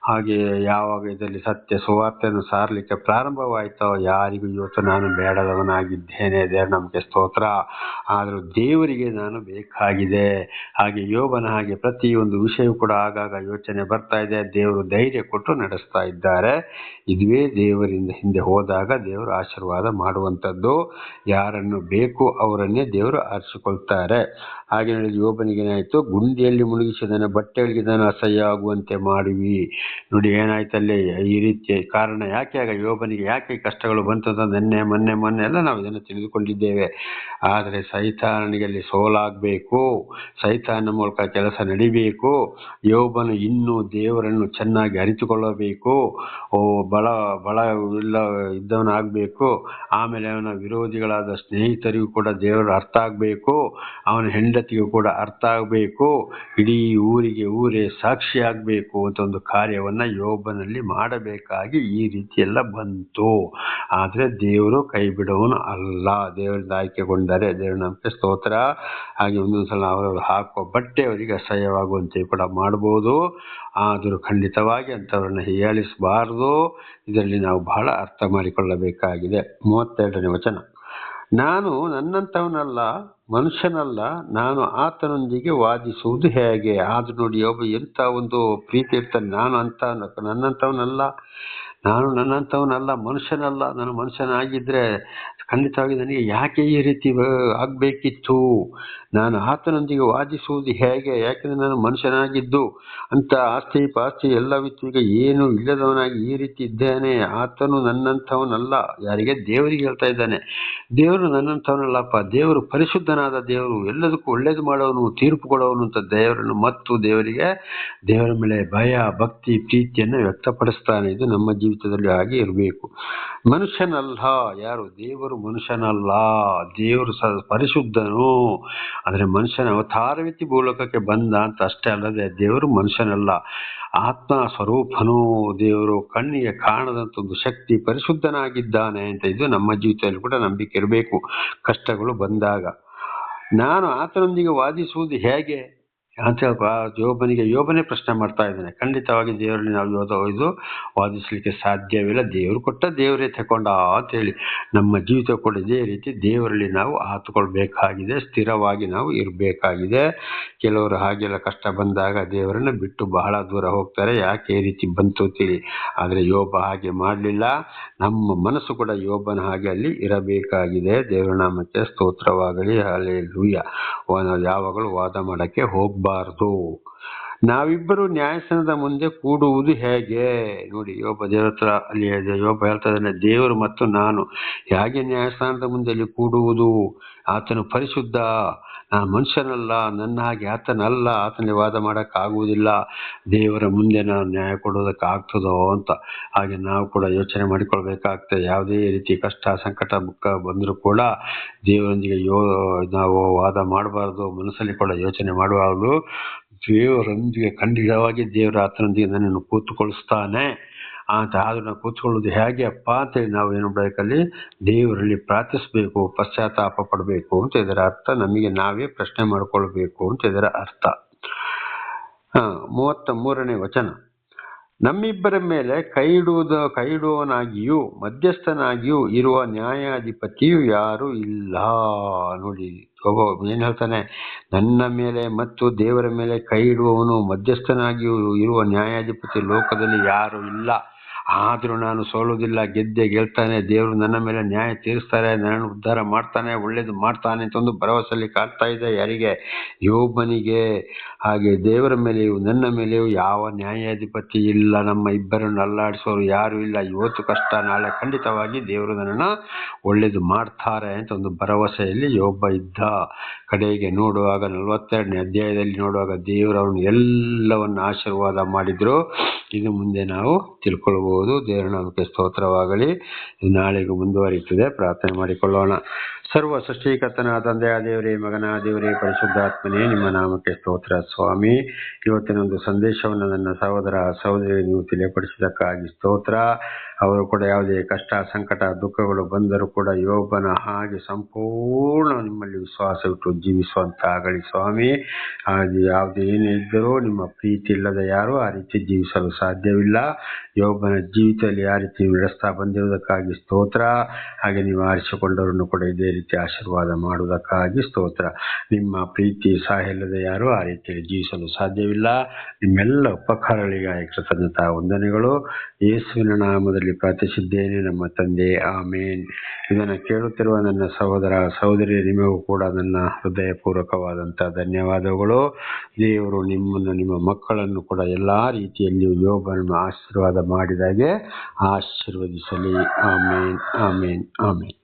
ಹಾಗೆ ಯಾವಾಗ ಇದರಲ್ಲಿ ಸತ್ಯ ಸುವಾರ್ತೆಯನ್ನು ಸಾರಲಿಕ್ಕೆ ಪ್ರಾರಂಭವಾಯಿತೋ, ಯಾರಿಗೂ ಇವತ್ತು ನಾನು ಬೇಡದವನಾಗಿದ್ದೇನೆ. ದೇವರ ನಮಗೆ ಸ್ತೋತ್ರ. ಆದರೂ ದೇವರಿಗೆ ನಾನು ಬೇಕಾಗಿದೆ. ಹಾಗೆ ಯೋಬನ ಹಾಗೆ ಪ್ರತಿಯೊಂದು ವಿಷಯವೂ ಕೂಡ ಆಗಾಗ ಯೋಚನೆ ಬರ್ತಾ ಇದೆ. ದೇವರು ಧೈರ್ಯ ಕೊಟ್ಟು ನಡೆಸ್ತಾ ಇದ್ದಾರೆ. ಇದುವೇ ದೇವರಿಂದ ಹಿಂದೆ ಹೋದಾಗ ದೇವರು ಆಶೀರ್ವಾದ ಮಾಡುವಂಥದ್ದು. ಯಾರನ್ನು ಬೇಕು ಅವರನ್ನೇ ದೇವರು ಆರಿಸಿಕೊಳ್ತಾರೆ. ಹಾಗೆ ಹೇಳಿದ ಯೋಬನಿಗೆ ಏನಾಯಿತು, ಗುಂಡಿಯಲ್ಲಿ ಮುಳುಗಿಸಿದನ ಬಟ್ಟೆಗಳಿಗೆ ನಾನು ಅಸಹ್ಯ ಆಗುವಂತೆ ಮಾಡುವಿ. ನೋಡಿ ಏನಾಯ್ತಲ್ಲಿ ಈ ರೀತಿ ಕಾರಣ ಯಾಕೆ, ಆಗ ಯೋಬನಿಗೆ ಯಾಕೆ ಕಷ್ಟಗಳು ಬಂತು ಅಂತ ಮೊನ್ನೆ ಎಲ್ಲ ನಾವು ಇದನ್ನು ತಿಳಿದುಕೊಂಡಿದ್ದೇವೆ. ಆದರೆ ಸೈತಾನನಿಗೆ ಅಲ್ಲಿ ಸೋಲಾಗಬೇಕು, ಸೈತಾನ ಮೂಲಕ ಕೆಲಸ ನಡಿಬೇಕು. ಯೋಬನು ಇನ್ನೂ ದೇವರನ್ನು ಚೆನ್ನಾಗಿ ಅರಿತುಕೊಳ್ಳಬೇಕು, ಬಲ ಇದ್ದವನಾಗಬೇಕು. ಆಮೇಲೆ ಅವನ ವಿರೋಧಿಗಳಾದ ಸ್ನೇಹಿತರಿಗೂ ಕೂಡ ದೇವರು ಅರ್ಥ ಆಗಬೇಕು, ಅವನ ಹೆಂಡತಿಗೂ ಕೂಡ ಅರ್ಥ ಆಗಬೇಕು, ಇಡೀ ಊರೇ ಸಾಕ್ಷಿ ಆಗಬೇಕು ಅಂತ ಒಂದು ಕಾರ್ಯವನ್ನ ಯೋಬನಲ್ಲಿ ಮಾಡಬೇಕಾಗಿ ಈ ರೀತಿ ಎಲ್ಲ ಬಂತು. ಆದ್ರೆ ದೇವರು ಕೈ ಬಿಡುವವನು ಅಲ್ಲ. ದೇವರಿಂದ ಆಯ್ಕೆಗೊಂಡರೆ ದೇವರು ನಮಗೆ ಸ್ತೋತ್ರ. ಹಾಗೆ ಒಂದೊಂದ್ಸಲ ಅವರು ಹಾಕುವ ಬಟ್ಟೆ ಅವರಿಗೆ ಅಸಹ್ಯವಾಗುವಂತೆ ಕೂಡ ಮಾಡಬಹುದು. ಆದರೂ ಖಂಡಿತವಾಗಿ ಅಂಥವ್ರನ್ನ ಹೀಯಾಳಿಸಬಾರದು. ಇದರಲ್ಲಿ ನಾವು ಬಹಳ ಅರ್ಥ ಮಾಡಿಕೊಳ್ಳಬೇಕಾಗಿದೆ. 32ನೇ ವಚನ, ನಾನು ನನ್ನಂಥವನಲ್ಲ, ಮನುಷ್ಯನಲ್ಲ, ನಾನು ಆತನೊಂದಿಗೆ ವಾದಿಸುವುದು ಹೇಗೆ? ಆದ್ರೂ ನೋಡಿ ಒಬ್ಬ ಎಂಥ ಒಂದು ಪ್ರೀತಿ ಇರ್ತಾನೆ. ನನ್ನಂಥವನಲ್ಲ, ಮನುಷ್ಯನಲ್ಲ. ನಾನು ಮನುಷ್ಯನಾಗಿದ್ರೆ ಖಂಡಿತವಾಗಿ ನನಗೆ ಯಾಕೆ ಈ ರೀತಿ ಆಗಬೇಕಿತ್ತು? ನಾನು ಆತನೊಂದಿಗೆ ವಾದಿಸುವುದು ಹೇಗೆ? ಯಾಕೆಂದ್ರೆ ನಾನು ಮನುಷ್ಯನಾಗಿದ್ದು ಅಂತ ಆಸ್ತಿ ಪಾಸ್ತಿ ಎಲ್ಲವಿತ್ತು, ಈಗ ಏನು ಇಲ್ಲದವನಾಗಿ ಈ ರೀತಿ ಇದ್ದೇನೆ. ಆತನು ನನ್ನಂಥವನಲ್ಲ. ಯಾರಿಗೆ? ದೇವರಿಗೆ ಹೇಳ್ತಾ ಇದ್ದಾನೆ. ದೇವರು ನನ್ನಂಥವನಲ್ಲಪ್ಪ. ದೇವರು ಪರಿಶುದ್ಧನಾದ ದೇವರು, ಎಲ್ಲದಕ್ಕೂ ಒಳ್ಳೇದು ಮಾಡೋನು, ತೀರ್ಪು ಕೊಡೋನು ಅಂತ ದೇವರನ್ನು ಮತ್ತು ದೇವರ ಮೇಲೆ ಭಯ ಭಕ್ತಿ ಪ್ರೀತಿಯನ್ನು ವ್ಯಕ್ತಪಡಿಸ್ತಾನೆ. ಇದು ನಮ್ಮ ಜೀವಿತದಲ್ಲಿ ಹಾಗೆ ಇರಬೇಕು. ಮನುಷ್ಯನಲ್ಲ. ಯಾರು? ದೇವರು ಮನುಷ್ಯನಲ್ಲ. ದೇವರು ಪರಿಶುದ್ಧನು. ಆದರೆ ಮನುಷ್ಯನ ಅವತಾರವೆತ್ತಿ ಭೂಲೋಕಕ್ಕೆ ಬಂದ ಅಂತ ಅಷ್ಟೇ ಅಲ್ಲದೆ ದೇವರು ಮನುಷ್ಯನಲ್ಲ, ಆತ್ಮ ಸ್ವರೂಪನು. ದೇವರು ಕಣ್ಣಿಗೆ ಕಾಣದಂತ ಒಂದು ಶಕ್ತಿ, ಪರಿಶುದ್ಧನಾಗಿದ್ದಾನೆ ಅಂತ ಇದು ನಮ್ಮ ಜೀವಿತದಲ್ಲಿ ಕೂಡ ನಂಬಿಕೆ ಇರಬೇಕು. ಕಷ್ಟಗಳು ಬಂದಾಗ ನಾನು ಆತನೊಂದಿಗೆ ವಾದಿಸುವುದು ಹೇಗೆ ಅಂತ ಯೋಬನೇ ಪ್ರಶ್ನೆ ಮಾಡ್ತಾ ಇದ್ದಾನೆ. ಖಂಡಿತವಾಗಿ ದೇವರಲ್ಲಿ ನಾವು ಇದು ವಾದಿಸಲಿಕ್ಕೆ ಸಾಧ್ಯವಿಲ್ಲ. ದೇವರು ಕೊಟ್ಟ ದೇವರೇ ತಗೊಂಡ ಅಂತೇಳಿ ನಮ್ಮ ಜೀವಿತ ಕೂಡ ಇದೇ ರೀತಿ ದೇವರಲ್ಲಿ ನಾವು ಆತುಕೊಳ್ಬೇಕಾಗಿದೆ, ಸ್ಥಿರವಾಗಿ ನಾವು ಇರಬೇಕಾಗಿದೆ. ಕೆಲವರು ಹಾಗೆಲ್ಲ ಕಷ್ಟ ಬಂದಾಗ ದೇವರನ್ನು ಬಿಟ್ಟು ಬಹಳ ದೂರ ಹೋಗ್ತಾರೆ. ಯಾಕೆ ಈ ರೀತಿ ಬಂತು ಅಂತೇಳಿ. ಆದರೆ ಯೋಬ ಹಾಗೆ ಮಾಡಲಿಲ್ಲ. ನಮ್ಮ ಮನಸ್ಸು ಕೂಡ ಯೋಬನ ಹಾಗೆ ಅಲ್ಲಿ ಇರಬೇಕಾಗಿದೆ. ದೇವರ ನಾಮಕ್ಕೆ ಸ್ತೋತ್ರವಾಗಲಿ. ಹಲ್ಲೆಲೂಯಾ. ಯಾವಾಗಲೂ ವಾದ ಮಾಡಕ್ಕೆ ಹೋಗಬಾರ್ದು. ನಾವಿಬ್ಬರು ನ್ಯಾಯಸ್ಥಾನದ ಮುಂದೆ ಕೂಡುವುದು ಹೇಗೆ? ನೋಡಿ ಯೋಬ ದೇವರ ಹತ್ರ ಅಲ್ಲಿ ಯೋಬ ಹೇಳ್ತಾ ಇದ್ದಾನೆ, ದೇವರು ಮತ್ತು ನಾನು ಹೇಗೆ ನ್ಯಾಯಸ್ಥಾನದ ಮುಂದೆ ಅಲ್ಲಿ ಕೂಡುವುದು? ಆತನು ಪರಿಶುದ್ಧ, ನಾನು ಮನುಷ್ಯನಲ್ಲ, ನನ್ನ ಹಾಗೆ ಆತನಲ್ಲ, ಆತನಲ್ಲಿ ವಾದ ಮಾಡೋಕ್ಕಾಗುವುದಿಲ್ಲ. ದೇವರ ಮುಂದೆ ನಾನು ನ್ಯಾಯ ಕೊಡೋದಕ್ಕಾಗ್ತದೋ ಅಂತ ಹಾಗೆ ನಾವು ಕೂಡ ಯೋಚನೆ ಮಾಡಿಕೊಳ್ಬೇಕಾಗ್ತದೆ. ಯಾವುದೇ ರೀತಿ ಕಷ್ಟ ಸಂಕಟ ದುಃಖ ಬಂದರೂ ಕೂಡ ದೇವರೊಂದಿಗೆ ನಾವು ವಾದ ಮಾಡಬಾರ್ದು, ಮನಸ್ಸಲ್ಲಿ ಕೂಡ ಯೋಚನೆ ಮಾಡಬಾರ್ದು. ದೇವರೊಂದಿಗೆ ಖಂಡಿತವಾಗಿ ದೇವರ ಆತನೊಂದಿಗೆ ನನ್ನನ್ನು ಕೂತುಕೊಳಿಸ್ತಾನೆ ಅಂತ. ಆದ್ರೂ ನಾವು ಕೂತ್ಕೊಳ್ಳೋದು ಹೇಗೆ ಅಪ್ಪ ಅಂತೇಳಿ ನಾವು ಏನು ಮಾಡಬೇಕಲ್ಲಿ ದೇವರಲ್ಲಿ ಪ್ರಾರ್ಥಿಸಬೇಕು, ಪಶ್ಚಾತ್ತಾಪ ಪಡಬೇಕು ಅಂತ ಇದರ ಅರ್ಥ. ನಮಗೆ ನಾವೇ ಪ್ರಶ್ನೆ ಮಾಡಿಕೊಳ್ಬೇಕು ಅಂತ ಇದರ ಅರ್ಥ. 33ನೇ ವಚನ, ನಮ್ಮಿಬ್ಬರ ಮೇಲೆ ಕೈಯಿಡುವವನಾಗಿಯೂ ಮಧ್ಯಸ್ಥನಾಗಿಯೂ ಇರುವ ನ್ಯಾಯಾಧಿಪತಿಯು ಯಾರೂ ಇಲ್ಲ. ನೋಡಿ ಏನ್ ಹೇಳ್ತಾನೆ, ನನ್ನ ಮೇಲೆ ಮತ್ತು ದೇವರ ಮೇಲೆ ಕೈ ಇಡುವವನು ಮಧ್ಯಸ್ಥನಾಗಿಯೂ ಇರುವ ನ್ಯಾಯಾಧಿಪತಿ ಲೋಕದಲ್ಲಿ ಯಾರು ಇಲ್ಲ. ಆದ್ರೂ ನಾನು ಸೋಲುವುದಿಲ್ಲ, ಗೆಲ್ತಾನೆ. ದೇವರು ನನ್ನ ಮೇಲೆ ನ್ಯಾಯ ತೀರಿಸ್ತಾರೆ, ನನ್ನನ್ನು ಉದ್ಧಾರ ಮಾಡ್ತಾನೆ, ಒಳ್ಳೇದು ಮಾಡ್ತಾನೆ ಅಂತ ಒಂದು ಭರವಸೆಯಲ್ಲಿ ಕಾಡ್ತಾ ಇದೆ. ಯಾರಿಗೆ? ಯೋಬನಿಗೆ. ಹಾಗೆ ದೇವರ ಮೇಲೆಯೂ ನನ್ನ ಮೇಲೆಯೂ ಯಾವ ನ್ಯಾಯಾಧಿಪತಿ ಇಲ್ಲ. ನಮ್ಮ ಇಬ್ಬರನ್ನು ಅಲ್ಲಾಡಿಸೋರು ಯಾರು ಇಲ್ಲ. ಇವತ್ತು ಕಷ್ಟ, ನಾಳೆ ಖಂಡಿತವಾಗಿ ದೇವರು ನನ್ನನ್ನು ಒಳ್ಳೇದು ಮಾಡ್ತಾರೆ ಅಂತ ಒಂದು ಭರವಸೆಯಲ್ಲಿ ಯೋಬ ಇದ್ದ. ಕಡೆಗೆ ನೋಡುವಾಗ 42ನೇ ಅಧ್ಯಾಯದಲ್ಲಿ ನೋಡುವಾಗ ದೇವರು ಅವನು ಎಲ್ಲವನ್ನು ಆಶೀರ್ವಾದ ಮಾಡಿದ್ರು. ಇದು ಮುಂದೆ ನಾವು ತಿಳ್ಕೊಳ್ಬಹುದು. ದೇವರ ನಾಮಕ್ಕೆ ಸ್ತೋತ್ರವಾಗಲಿ. ನಾಳೆಗೂ ಮುಂದುವರಿಯುತ್ತದೆ. ಪ್ರಾರ್ಥನೆ ಮಾಡಿಕೊಳ್ಳೋಣ. ಸರ್ವ ಸೃಷ್ಟಿಕರ್ತನ ತಂದೆಯ ದೇವರೇ, ಮಗನ ದೇವರೇ, ಪರಿಶುದ್ಧಾತ್ಮನೇ, ನಿಮ್ಮ ನಾಮಕ್ಕೆ ಸ್ತೋತ್ರ ಸ್ವಾಮಿ. ಇವತ್ತಿನ ಒಂದು ಸಂದೇಶವನ್ನು ನನ್ನ ಸಹೋದರ ಸಹೋದರಿ ನೀವು ತಿಳಿಯಪಡಿಸಿದ್ದಕ್ಕಾಗಿ ಸ್ತೋತ್ರ. ಅವರು ಕೂಡ ಯಾವುದೇ ಕಷ್ಟ, ಸಂಕಟ, ದುಃಖಗಳು ಬಂದರೂ ಕೂಡ ಯೋಬನ ಹಾಗೆ ಸಂಪೂರ್ಣ ನಿಮ್ಮಲ್ಲಿ ವಿಶ್ವಾಸವಿಟ್ಟು ಜೀವಿಸುವಂತಾಗಲಿ ಸ್ವಾಮಿ. ಹಾಗೆ ಯಾವುದೇ ಏನೇ ಇದ್ದರೂ ನಿಮ್ಮ ಪ್ರೀತಿ ಇಲ್ಲದೆ ಯಾರು ಆ ರೀತಿ ಜೀವಿಸಲು ಸಾಧ್ಯವಿಲ್ಲ. ಯೋಬನ ಜೀವಿತದಲ್ಲಿ ಯಾವ ರೀತಿ ನಡೆಸ್ತಾ ಬಂದಿರುವುದಕ್ಕಾಗಿ ಸ್ತೋತ್ರ. ಹಾಗೆ ನೀವು ಆರಿಸಿಕೊಂಡವರನ್ನು ಕೂಡ ಇದೇ ರೀತಿ ಆಶೀರ್ವಾದ ಮಾಡುವುದಕ್ಕಾಗಿ ಸ್ತೋತ್ರ. ನಿಮ್ಮ ಪ್ರೀತಿ ಸಹಾಯ ಇಲ್ಲದೆ ಯಾರು ಆ ರೀತಿಯಲ್ಲಿ ಜೀವಿಸಲು ಸಾಧ್ಯವಿಲ್ಲ. ನಿಮ್ಮೆಲ್ಲ ಉಪಕಾರಗಳಿಗಾಗಿ ಕೃತಜ್ಞತಾ ವಂದನೆಗಳು. ಯೇಸುವಿನ ನಾಮದಲ್ಲಿ ಪ್ರಾರ್ಥಿಸಿದ್ದೇನೆ ನಮ್ಮ ತಂದೆ, ಆಮೇನ್. ಇದನ್ನು ಕೇಳುತ್ತಿರುವ ನನ್ನ ಸಹೋದರ ಸಹೋದರಿ, ನಿಮಗೂ ಕೂಡ ನನ್ನ ಹೃದಯಪೂರ್ವಕವಾದಂಥ ಧನ್ಯವಾದಗಳು. ದೇವರು ನಿಮ್ಮನ್ನು, ನಿಮ್ಮ ಮಕ್ಕಳನ್ನು ಕೂಡ ಎಲ್ಲ ರೀತಿಯಲ್ಲಿಯೂ ಯೋಬನನ್ನು ಆಶೀರ್ವಾದ ಮಾಡಿದಾಗೆ ಆಶೀರ್ವದಿಸಲಿ. ಆಮೇನ್, ಆಮೇನ್, ಆಮೇನ್.